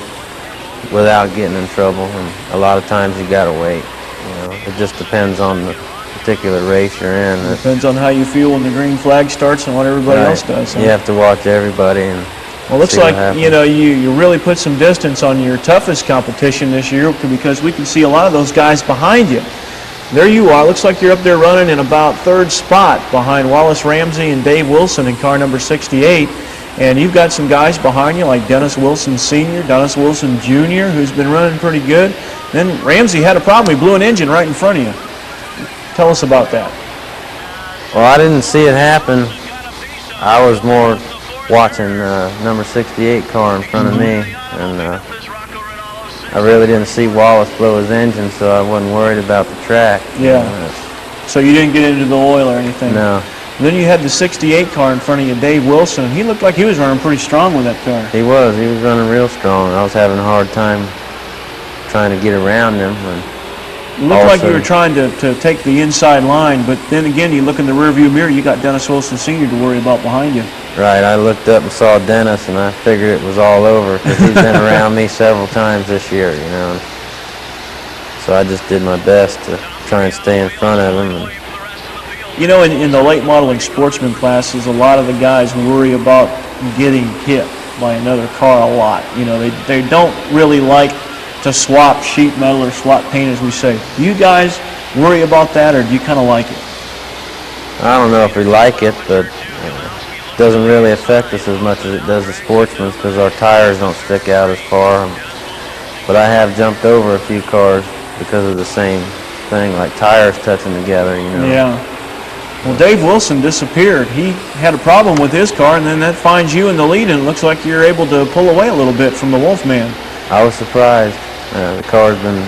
without getting in trouble, and a lot of times you gotta wait. It just depends on the particular race you're in. It depends on how you feel when the green flag starts and what everybody else does. Huh? You have to watch everybody. And well, looks like you really put some distance on your toughest competition this year, because we can see a lot of those guys behind you. There you are. Looks like you're up there running in about third spot behind Wallace Ramsey and Dave Wilson in car number 68. And you've got some guys behind you like Dennis Wilson Sr., Dennis Wilson Jr., who's been running pretty good. Then Ramsey had a problem. He blew an engine right in front of you. Tell us about that. Well, I didn't see it happen. I was more watching number 68 car in front of me, and I really didn't see Wallace blow his engine, so I wasn't worried about the track. Yeah. So you didn't get into the oil or anything? No. And then you had the 68 car in front of you, Dave Wilson. He looked like he was running pretty strong with that car. He was running real strong. I was having a hard time trying to get around him. It looked like you were trying to take the inside line, but then again, you look in the rearview mirror, you got Dennis Wilson Sr. to worry about behind you. Right, I looked up and saw Dennis, and I figured it was all over, because he's been around me several times this year, So I just did my best to try and stay in front of him. In the late modeling sportsman classes, a lot of the guys worry about getting hit by another car a lot. They don't really like to swap sheet metal or swap paint, as we say. Do you guys worry about that, or do you kind of like it? I don't know if we like it, but it doesn't really affect us as much as it does the sportsmen, because our tires don't stick out as far. But I have jumped over a few cars because of the same thing, like tires touching together, Yeah. Well, Dave Wilson disappeared. He had a problem with his car, and then that finds you in the lead, and it looks like you're able to pull away a little bit from the Wolfman. I was surprised. The car's been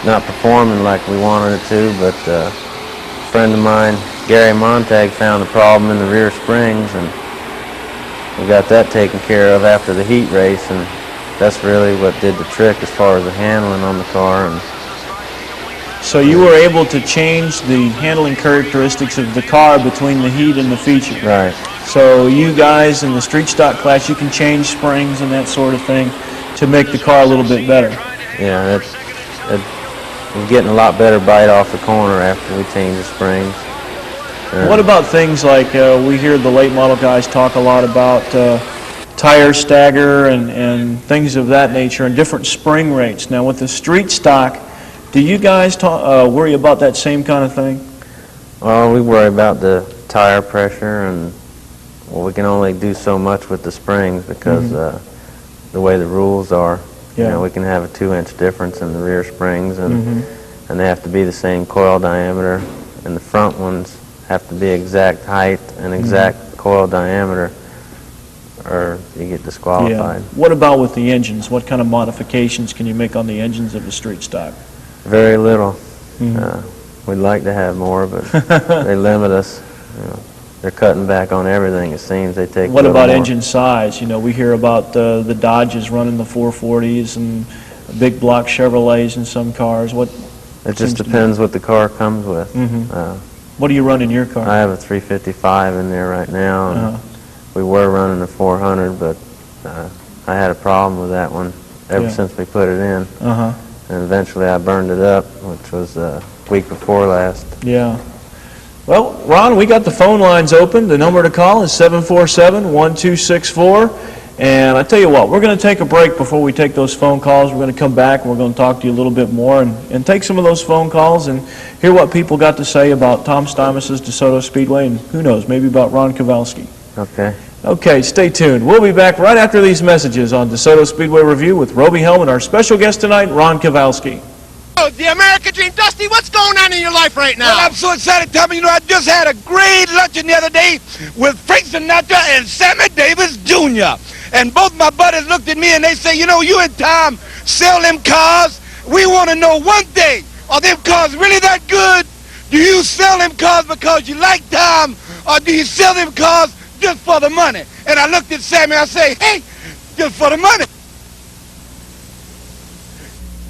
not performing like we wanted it to, but a friend of mine, Gary Montag, found a problem in the rear springs, and we got that taken care of after the heat race, and that's really what did the trick as far as the handling on the car. And so you were able to change the handling characteristics of the car between the heat and the feature. Right. So you guys in the street stock class, you can change springs and that sort of thing to make the car a little bit better. Yeah, we're getting a lot better bite off the corner after we change the springs. What about things like we hear the late model guys talk a lot about tire stagger and things of that nature and different spring rates. Now with the street stock, do you guys worry about that same kind of thing? Well, we worry about the tire pressure, and well, we can only do so much with the springs because the way the rules are. Yeah. You know, we can have a 2-inch difference in the rear springs, and they have to be the same coil diameter, and the front ones have to be exact height and exact coil diameter, or you get disqualified. Yeah. What about with the engines? What kind of modifications can you make on the engines of the street stock? Very little. We'd like to have more, but they limit us. You know, they're cutting back on everything, it seems. They take. What about more. engine size? You know, we hear about the Dodges running the 440s and big block Chevrolets in some cars. It just depends what the car comes with. What do you run in your car? I have a 355 in there right now, and we were running a 400, but I had a problem with that one ever since we put it in. And eventually I burned it up, which was a week before last. Yeah. Well, Ron, we got the phone lines open. The number to call is 747-1264. And I tell you what, we're going to take a break before we take those phone calls. We're going to come back and we're going to talk to you a little bit more and take some of those phone calls and hear what people got to say about Tom Steimus's DeSoto Speedway and who knows, maybe about Ron Kowalski. Okay. Okay, stay tuned. We'll be back right after these messages on DeSoto Speedway Review with Roby Helm and our special guest tonight, Ron Kowalski. Oh, the American Dream. Dusty, what's going on in your life right now? Well, I'm so excited, Tommy. You know, I just had a great luncheon the other day with Frank Sinatra and Sammy Davis Jr. And both my buddies looked at me and they say, you know, you and Tom sell them cars. We want to know one thing. Are them cars really that good? Do you sell them cars because you like Tom, or do you sell them cars just for the money? And I looked at Sammy and I say, hey, just for the money.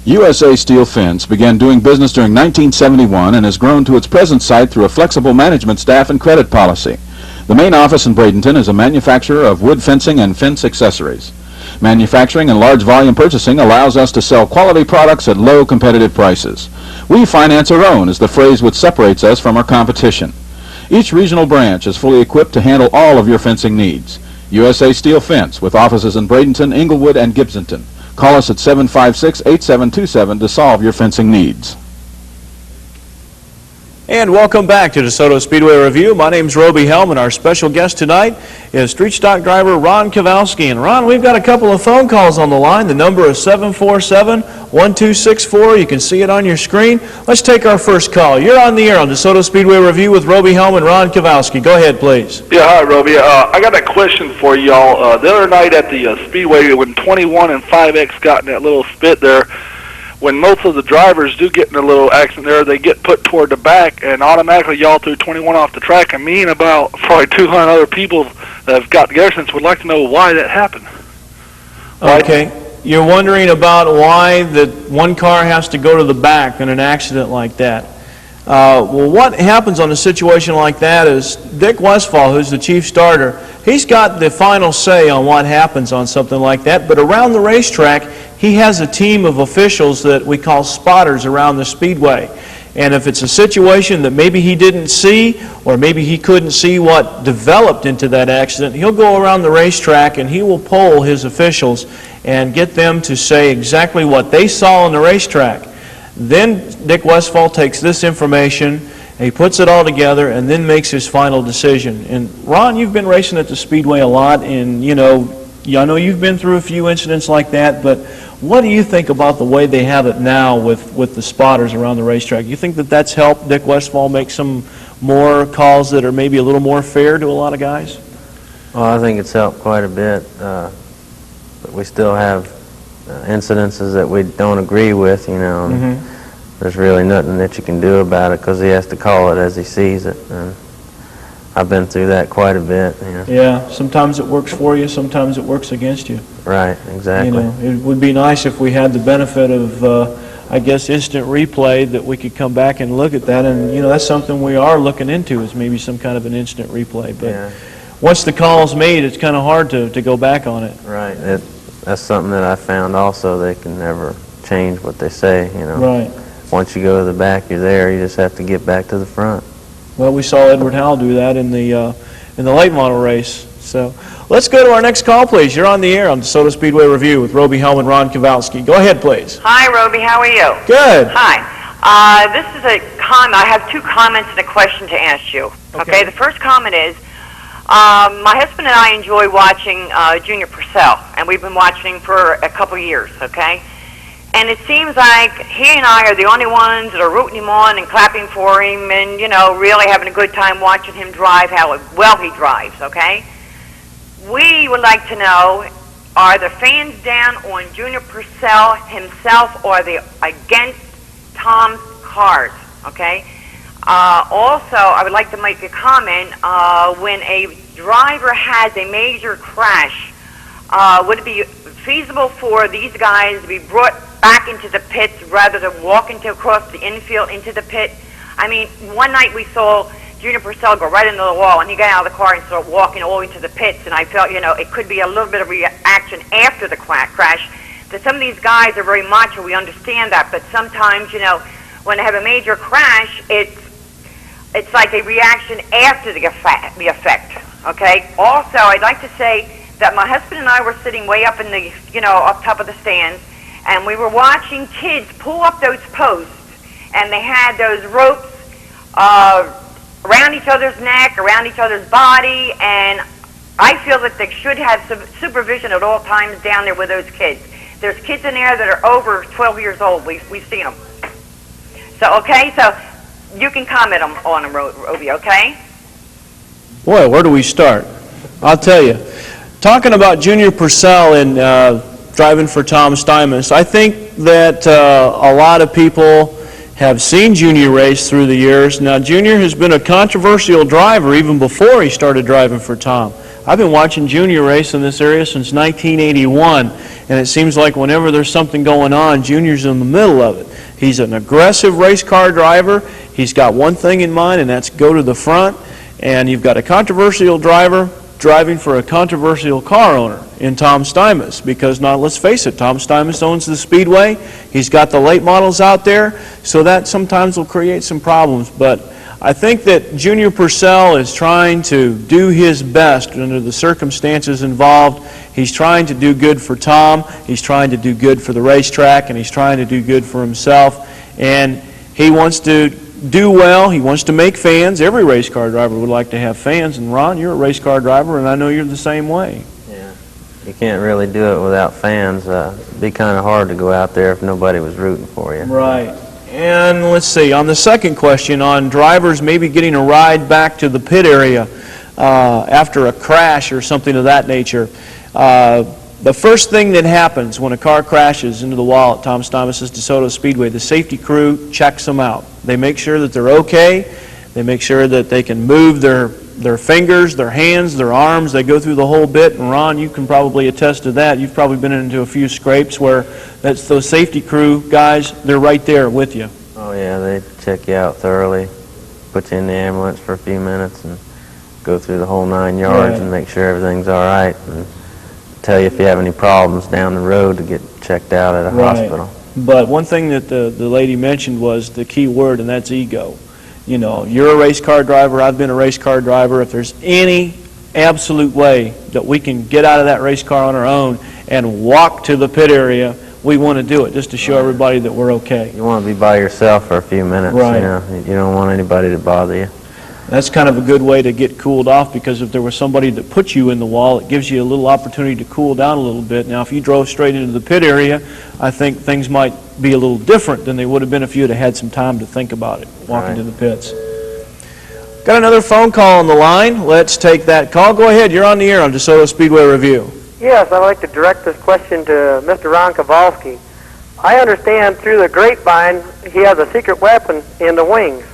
USA Steel Fence began doing business during 1971 and has grown to its present site through a flexible management staff and credit policy. The main office in Bradenton is a manufacturer of wood fencing and fence accessories. Manufacturing and large volume purchasing allows us to sell quality products at low competitive prices. We finance our own is the phrase which separates us from our competition. Each regional branch is fully equipped to handle all of your fencing needs. USA Steel Fence with offices in Bradenton, Inglewood, and Gibsonton. Call us at 756-8727 to solve your fencing needs. And welcome back to DeSoto Speedway Review. My name's Roby Helm, and our special guest tonight is street stock driver Ron Kowalski. And Ron, we've got a couple of phone calls on the line. The number is 747-1264. You can see it on your screen. Let's take our first call. You're on the air on DeSoto Speedway Review with Roby Helm and Ron Kowalski. Go ahead, please. Yeah, hi, Roby. I got a question for y'all. The other night at the Speedway, when 21 and 5X got in that little spit there, when most of the drivers do get in a little accident there, they get put toward the back, and automatically y'all threw 21 off the track, and me and about probably 200 other people that have got together since would like to know why that happened. Okay. You're wondering about why the one car has to go to the back in an accident like that. Well, what happens on a situation like that is Dick Westfall, who's the chief starter, he's got the final say on what happens on something like that, but around the racetrack, he has a team of officials that we call spotters around the speedway. And if it's a situation that maybe he didn't see, or maybe he couldn't see what developed into that accident, he'll go around the racetrack and he will poll his officials and get them to say exactly what they saw on the racetrack. Then Dick Westfall takes this information, and he puts it all together, and then makes his final decision. And Ron, you've been racing at the Speedway a lot, and I know you've been through a few incidents like that, but what do you think about the way they have it now with the spotters around the racetrack? You think that that's helped Dick Westfall make some more calls that are maybe a little more fair to a lot of guys? Well, I think it's helped quite a bit, but we still have incidences that we don't agree with, and there's really nothing that you can do about it because he has to call it as he sees it. And I've been through that quite a bit. Yeah, sometimes it works for you, sometimes it works against you. Right, exactly. It would be nice if we had the benefit of, I guess, instant replay, that we could come back and look at that, and that's something we are looking into, is maybe some kind of an instant replay. But once the call's made, it's kind of hard to go back on it. Right. That's something that I found also. They can never change what they say, you know. Right. Once you go to the back, you're there. You just have to get back to the front. Well, we saw Edward Howell do that in the late model race. So let's go to our next call, please. You're on the air on DeSoto Speedway Review with Roby Helm and Ron Kowalski. Go ahead, please. Hi, Roby. How are you? Good. Hi. This is a comment. I have 2 comments and a question to ask you. Okay. The first comment is, my husband and I enjoy watching Junior Purcell, and we've been watching him for a couple years. Okay. And it seems like he and I are the only ones that are rooting him on and clapping for him and, you know, really having a good time watching him drive, how well he drives, okay? We would like to know, are the fans down on Junior Purcell himself, or are they against Tom's cars, okay? Also, I would like to make a comment, when a driver has a major crash, would it be feasible for these guys to be brought back into the pits rather than walking across the infield into the pit? I mean, one night we saw Junior Purcell go right into the wall, and he got out of the car and started walking all into the pits, and I felt, you know, it could be a little bit of reaction after the crash. That some of these guys are very macho, we understand that, but sometimes, you know, when they have a major crash, it's like a reaction after the effect, okay? Also, I'd like to say that my husband and I were sitting way up in the, you know, up top of the stands, and we were watching kids pull up those posts, and they had those ropes around each other's neck, around each other's body, and I feel that they should have supervision at all times down there with those kids. There's kids in there that are over 12 years old. We've seen them. So, okay, so you can comment on them, Roby, okay? Boy, where do we start? I'll tell you. Talking about Junior Purcell and driving for Tom Steimus, I think that a lot of people have seen Junior race through the years. Now, Junior has been a controversial driver even before he started driving for Tom. I've been watching Junior race in this area since 1981, and it seems like whenever there's something going on, Junior's in the middle of it. He's an aggressive race car driver. He's got one thing in mind, and that's go to the front. And you've got a controversial driver driving for a controversial car owner in Tom Steimus, because now let's face it, Tom Steimus owns the Speedway. He's got the late models out there, so that sometimes will create some problems. But I think that Junior Purcell is trying to do his best under the circumstances involved. He's trying to do good for Tom, he's trying to do good for the racetrack, and he's trying to do good for himself. And he wants to do well. He wants to make fans. Every race car driver would like to have fans. And Ron, you're a race car driver, and I know you're the same way. Yeah. You can't really do it without fans. It'd be kind of hard to go out there if nobody was rooting for you. Right. And let's see, on the second question, on drivers maybe getting a ride back to the pit area after a crash or something of that nature, the first thing that happens when a car crashes into the wall at Tom Steimus' DeSoto Speedway, the safety crew checks them out. They make sure that they're okay. They make sure that they can move their fingers, their hands, their arms. They go through the whole bit. And Ron, you can probably attest to that. You've probably been into a few scrapes where that's those safety crew guys, they're right there with you. Oh yeah, they check you out thoroughly, put you in the ambulance for a few minutes and go through the whole 9 yards and make sure everything's all right, and tell you if you have any problems down the road to get checked out at a hospital. But one thing that the lady mentioned was the key word, and that's ego. You know, you're a race car driver, I've been a race car driver. If there's any absolute way that we can get out of that race car on our own and walk to the pit area, we want to do it, just to show everybody that we're okay. You want to be by yourself for a few minutes, you know. You don't want anybody to bother you. That's kind of a good way to get cooled off, because if there was somebody that put you in the wall, it gives you a little opportunity to cool down a little bit. Now, if you drove straight into the pit area, I think things might be a little different than they would have been if you had had some time to think about it, walking to the pits. Got another phone call on the line. Let's take that call. Go ahead. You're on the air on DeSoto Speedway Review. Yes, I'd like to direct this question to Mr. Ron Kowalski. I understand through the grapevine he has a secret weapon in the wings.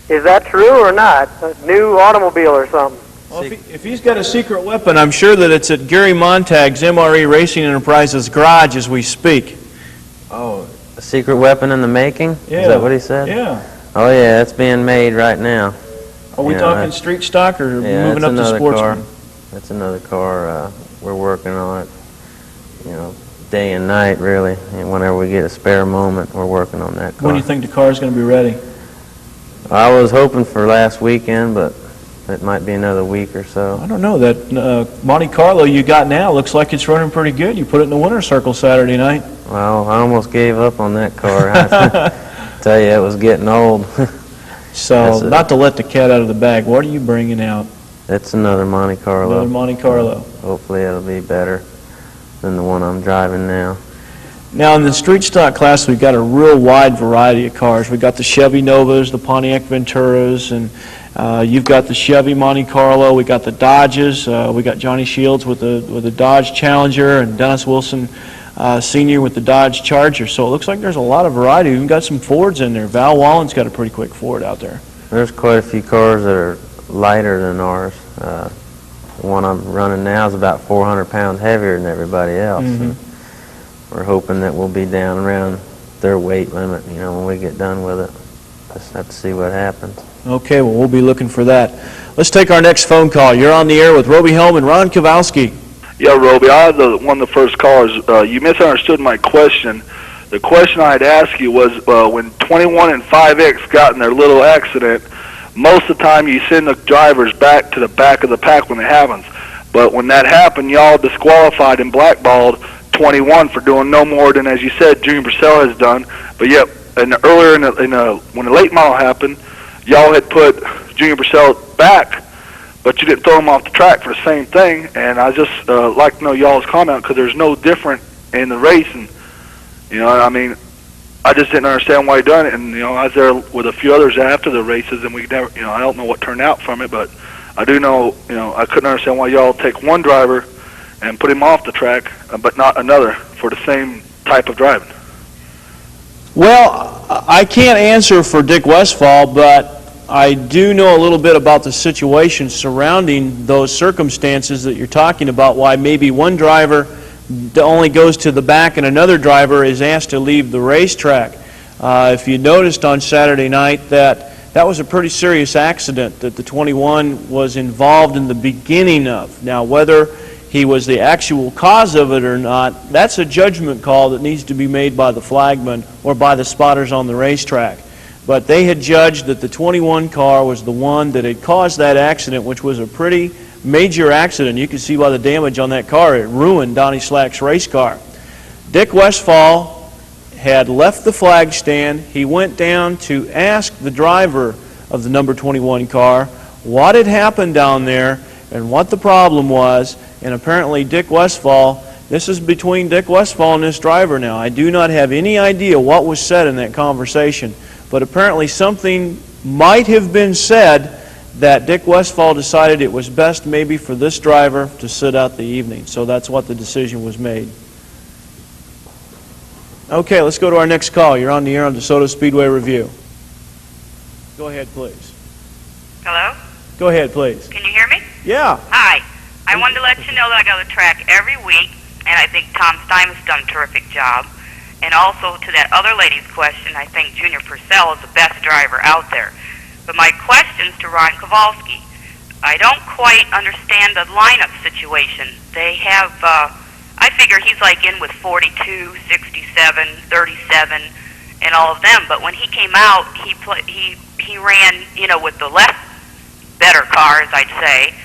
Is that true or not? A new automobile or something? Well, if he's got a secret weapon, I'm sure that it's at Gary Montag's MRE Racing Enterprises garage as we speak. Oh, a secret weapon in the making? Yeah. Is that what he said? Yeah. Oh yeah, it's being made right now. Are we talking street stock or moving up to another Sportsman? car. That's another car. We're working on it, you know, day and night, really. And whenever we get a spare moment, we're working on that car. When do you think the car is going to be ready? I was hoping for last weekend, but it might be another week or so. I don't know. That Monte Carlo you got now looks like it's running pretty good. You put it in the winner's circle Saturday night. Well, I almost gave up on that car. I tell you, it was getting old. So, not to let the cat out of the bag, what are you bringing out? It's another Monte Carlo. Another Monte Carlo. Hopefully it'll be better than the one I'm driving now. Now, in the street stock class, we've got a real wide variety of cars. We've got the Chevy Novas, the Pontiac Venturas, and you've got the Chevy Monte Carlo. We got the Dodges. We got Johnny Shields with the Dodge Challenger, and Dennis Wilson Sr. with the Dodge Charger. So it looks like there's a lot of variety. We've got some Fords in there. Val Wallen's got a pretty quick Ford out there. There's quite a few cars that are lighter than ours. The one I'm running now is about 400 pounds heavier than everybody else. Mm-hmm. We're hoping that we'll be down around their weight limit, you know, when we get done with it. Just have to see what happens. Okay, well, we'll be looking for that. Let's take our next phone call. You're on the air with Roby Helm and Ron Kowalski. Yeah, Roby, I was one of the first callers. You misunderstood my question. The question I had asked you was when 21 and 5X got in their little accident, most of the time you send the drivers back to the back of the pack when it happens. But when that happened, y'all disqualified and blackballed 21 for doing no more than, as you said, Junior Purcell has done. But yet, earlier when the late model happened, y'all had put Junior Purcell back, but you didn't throw him off the track for the same thing. And I just like to know y'all's comment, because there's no different in the race. And, you know, I mean, I just didn't understand why he done it. And, you know, I was there with a few others after the races, and we never, you know, I don't know what turned out from it, but I do know, you know, I couldn't understand why y'all take one driver and put him off the track, but not another for the same type of driving. Well, I can't answer for Dick Westfall, but I do know a little bit about the situation surrounding those circumstances that you're talking about, why maybe one driver only goes to the back and another driver is asked to leave the racetrack. If you noticed on Saturday night that was a pretty serious accident that the 21 was involved in the beginning of. Now, whether he was the actual cause of it or not, that's a judgment call that needs to be made by the flagman or by the spotters on the racetrack. But they had judged that the 21 car was the one that had caused that accident, which was a pretty major accident. You can see by the damage on that car, it ruined Donnie Slack's race car. Dick Westfall had left the flag stand. He went down to ask the driver of the number 21 car what had happened down there and what the problem was. And apparently Dick Westfall, this is between Dick Westfall and this driver now. I do not have any idea what was said in that conversation, but apparently something might have been said that Dick Westfall decided it was best maybe for this driver to sit out the evening. So that's what the decision was made. Okay, let's go to our next call. You're on the air on Desoto Speedway Review. Go ahead, please. Hello? Go ahead, please. Can you hear me? Yeah. Hi. I wanted to let you know that I go to the track every week, and I think Tom Stein's done a terrific job. And also, to that other lady's question, I think Junior Purcell is the best driver out there. But my question's to Ron Kowalski. I don't quite understand the lineup situation. They have, I figure he's like in with 42, 67, 37, and all of them. But when he came out, he ran, you know, with the less better cars, I'd say.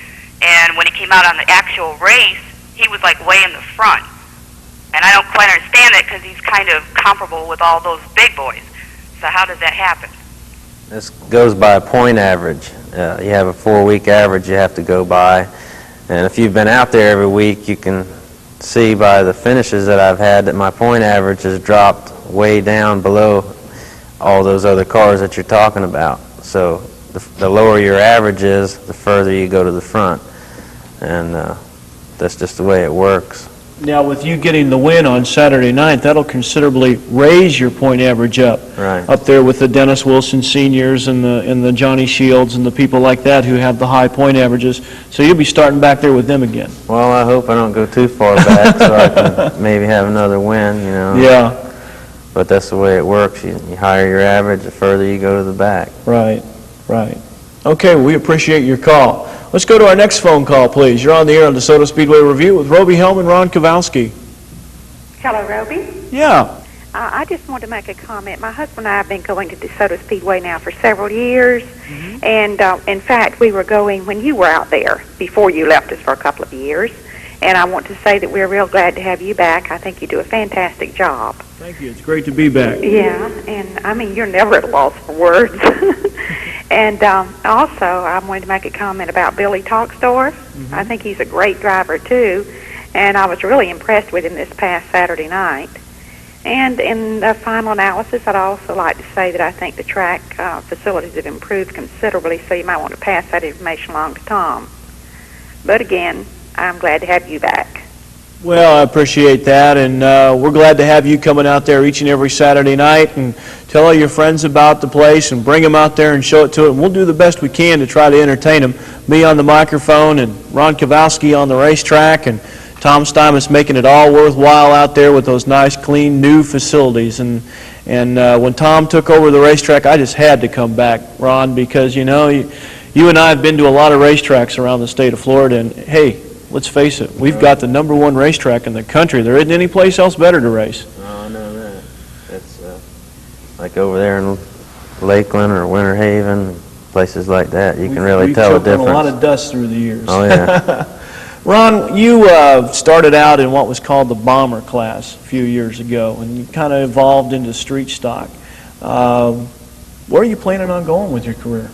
And when he came out on the actual race, he was like way in the front. And I don't quite understand it because he's kind of comparable with all those big boys. So how does that happen? This goes by a point average. You have a 4-week average you have to go by. And if you've been out there every week, you can see by the finishes that I've had that my point average has dropped way down below all those other cars that you're talking about. So the lower your average is, the further you go to the front. And that's just the way it works. Now, with you getting the win on Saturday night, that'll considerably raise your point average up. Right. Up there with the Dennis Wilson Seniors and the Johnny Shields and the people like that who have the high point averages. So you'll be starting back there with them again. Well, I hope I don't go too far back so I can maybe have another win, you know. Yeah. But that's the way it works. You higher your average, the further you go to the back. Right, right. Okay, well, we appreciate your call. Let's go to our next phone call, please. You're on the air on DeSoto Speedway Review with Roby Helm and Ron Kowalski. Hello, Roby. Yeah. I just wanted to make a comment. My husband and I have been going to DeSoto Speedway now for several years, and in fact, we were going when you were out there, before you left us for a couple of years, and I want to say that we're real glad to have you back. I think you do a fantastic job. Thank you. It's great to be back. Yeah, and I mean, you're never at a loss for words. And also, I wanted to make a comment about Billy Talkstor. I think he's a great driver, too, and I was really impressed with him this past Saturday night. And in the final analysis, I'd also like to say that I think the track facilities have improved considerably, so you might want to pass that information along to Tom. But again, I'm glad to have you back. Well, I appreciate that, and we're glad to have you coming out there each and every Saturday night and tell all your friends about the place and bring them out there and show it to them. We'll do the best we can to try to entertain them. Me on the microphone and Ron Kowalski on the racetrack, and Tom Steimus making it all worthwhile out there with those nice, clean, new facilities. And when Tom took over the racetrack, I just had to come back, Ron, because, you know, you and I have been to a lot of racetracks around the state of Florida, and, hey, let's face it, we've got the #1 racetrack in the country. There isn't any place else better to race. Oh, I know that. It's like over there in Lakeland or Winter Haven, places like that. You can really tell the difference. We've choked on a lot of dust through the years. Oh, yeah. Ron, you started out in what was called the bomber class a few years ago, and you kind of evolved into street stock. Where are you planning on going with your career?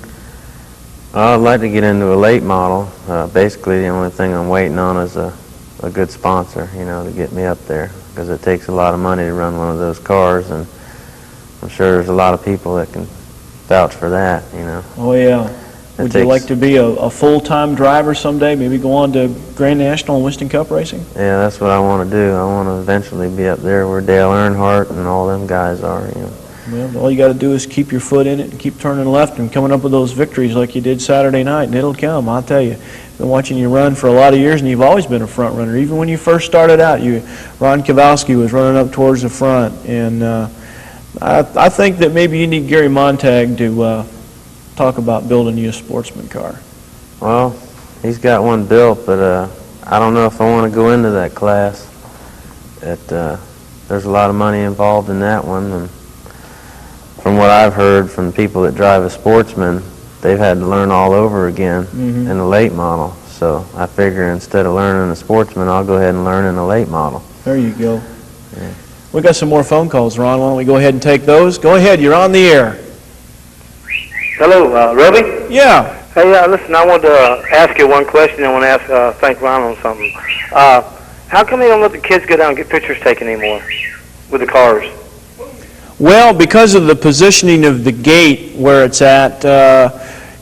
I'd like to get into a late model. Basically, the only thing I'm waiting on is a good sponsor, you know, to get me up there, because it takes a lot of money to run one of those cars, and I'm sure there's a lot of people that can vouch for that, you know. Oh, yeah. Would you like to be a full-time driver someday, maybe go on to Grand National and Winston Cup racing? Yeah, that's what I want to do. I want to eventually be up there where Dale Earnhardt and all them guys are, you know. Well, all you got to do is keep your foot in it and keep turning left and coming up with those victories like you did Saturday night, and it'll come, I'll tell you. I've been watching you run for a lot of years, and you've always been a front runner. Even when you first started out, Ron Kowalski was running up towards the front, and I think that maybe you need Gary Montag to talk about building you a Sportsman car. Well, he's got one built, but I don't know if I want to go into that class. There's a lot of money involved in that one, and from what I've heard from people that drive a Sportsman, they've had to learn all over again in the late model. So I figure instead of learning a Sportsman, I'll go ahead and learn in a late model. There you go. Yeah. We got some more phone calls, Ron. Why don't we go ahead and take those? Go ahead. You're on the air. Hello, Roby? Yeah. Hey, listen, I wanted to ask you one question. I want to thank Ron on something. How come they don't let the kids go down and get pictures taken anymore with the cars? Well, because of the positioning of the gate where it's at,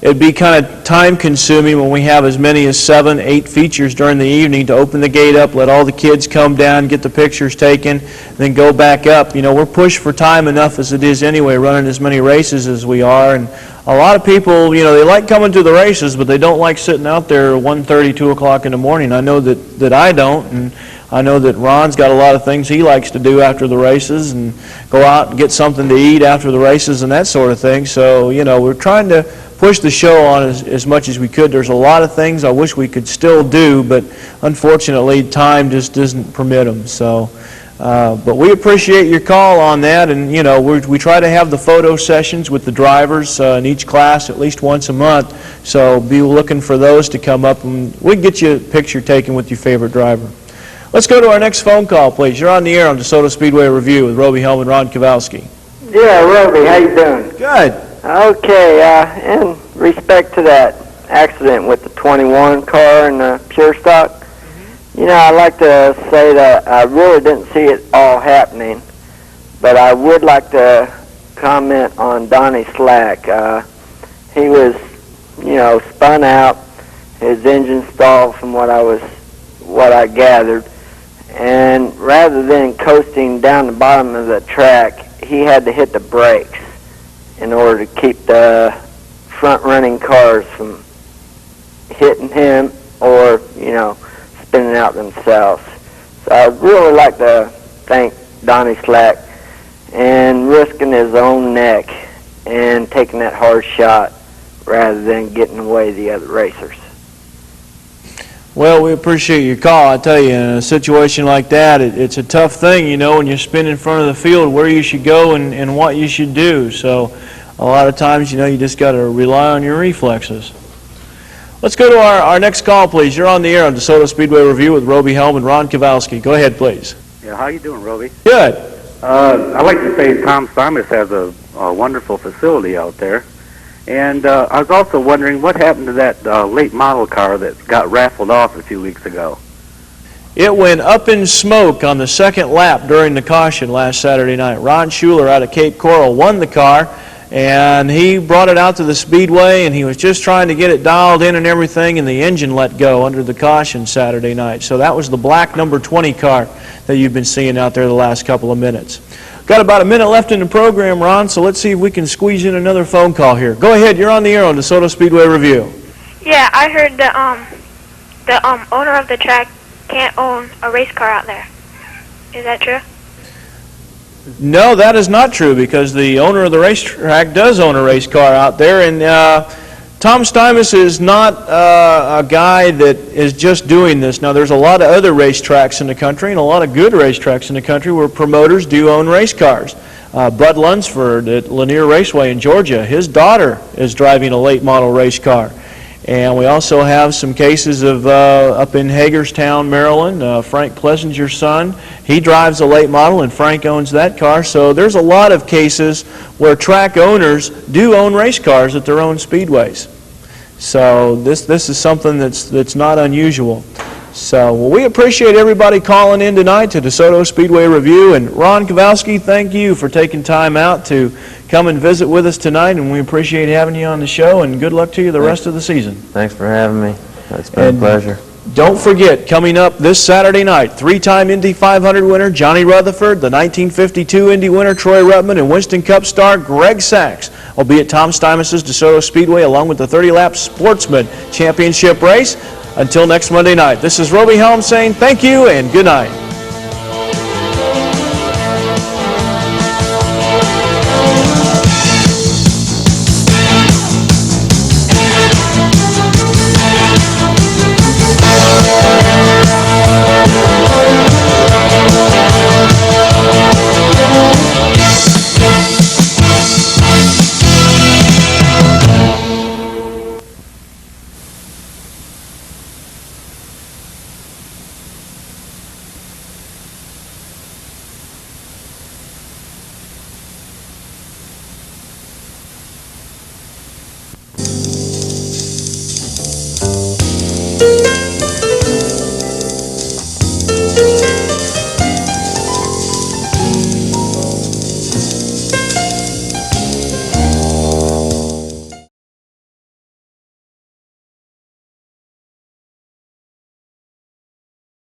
it'd be kind of time-consuming when we have as many as 7, 8 features during the evening to open the gate up, let all the kids come down, get the pictures taken, then go back up. You know, we're pushed for time enough as it is anyway, running as many races as we are, and a lot of people, you know, they like coming to the races, but they don't like sitting out there 1:30, 2 o'clock in the morning. I know that I don't, and I know that Ron's got a lot of things he likes to do after the races and go out and get something to eat after the races and that sort of thing. So, you know, we're trying to push the show on as much as we could. There's a lot of things I wish we could still do, but unfortunately time just doesn't permit them. So, but we appreciate your call on that, and, you know, we try to have the photo sessions with the drivers in each class at least once a month. So be looking for those to come up, and we can get you a picture taken with your favorite driver. Let's go to our next phone call, please. You're on the air on DeSoto Speedway Review with Roby Helm and Ron Kowalski. Yeah, Roby, how you doing? Good. Okay, in respect to that accident with the 21 car and the pure stock, you know, I'd like to say that I really didn't see it all happening, but I would like to comment on Donnie Slack. He was, you know, spun out, his engine stalled from what I gathered, and rather than coasting down the bottom of the track, he had to hit the brakes in order to keep the front-running cars from hitting him or, you know, spinning out themselves. So I'd really like to thank Donnie Slack and risking his own neck and taking that hard shot rather than getting away the other racers. Well, we appreciate your call. I tell you, in a situation like that, it's a tough thing, you know, when you spin in front of the field where you should go and what you should do. So a lot of times, you know, you just got to rely on your reflexes. Let's go to our next call, please. You're on the air on DeSoto Speedway Review with Roby Helm and Ron Kowalski. Go ahead, please. Yeah, how you doing, Roby? Good. I'd like to say Tom Stimus has a wonderful facility out there. And I was also wondering what happened to that late model car that got raffled off a few weeks ago. It went up in smoke on the second lap during the caution last Saturday night. Ron Schuler out of Cape Coral won the car, and he brought it out to the speedway, and he was just trying to get it dialed in and everything, and the engine let go under the caution Saturday night. So that was the black number 20 car that you've been seeing out there the last couple of minutes. Got about a minute left in the program, Ron, so let's see if we can squeeze in another phone call here. Go ahead, you're on the air on DeSoto Speedway Review. Yeah, I heard the owner of the track can't own a race car out there. Is that true? No, that is not true, because the owner of the racetrack does own a race car out there, and Tom Stimus is not a guy that is just doing this. Now, there's a lot of other racetracks in the country and a lot of good racetracks in the country where promoters do own race cars. Bud Lunsford at Lanier Raceway in Georgia, his daughter is driving a late model race car. And we also have some cases of up in Hagerstown, Maryland, Frank Pleasanger's son. He drives a late model, and Frank owns that car. So there's a lot of cases where track owners do own race cars at their own speedways. So this is something that's not unusual. So well, we appreciate everybody calling in tonight to DeSoto Speedway Review. And Ron Kowalski, thank you for taking time out to come and visit with us tonight, and we appreciate having you on the show, and good luck to you the rest of the season. Thanks for having me. It's been a pleasure. Don't forget, coming up this Saturday night, three-time Indy 500 winner Johnny Rutherford, the 1952 Indy winner Troy Ruttman, and Winston Cup star Greg Sachs will be at Tom Stimus' DeSoto Speedway along with the 30-lap Sportsman Championship race. Until next Monday night, this is Roby Helm saying thank you and good night.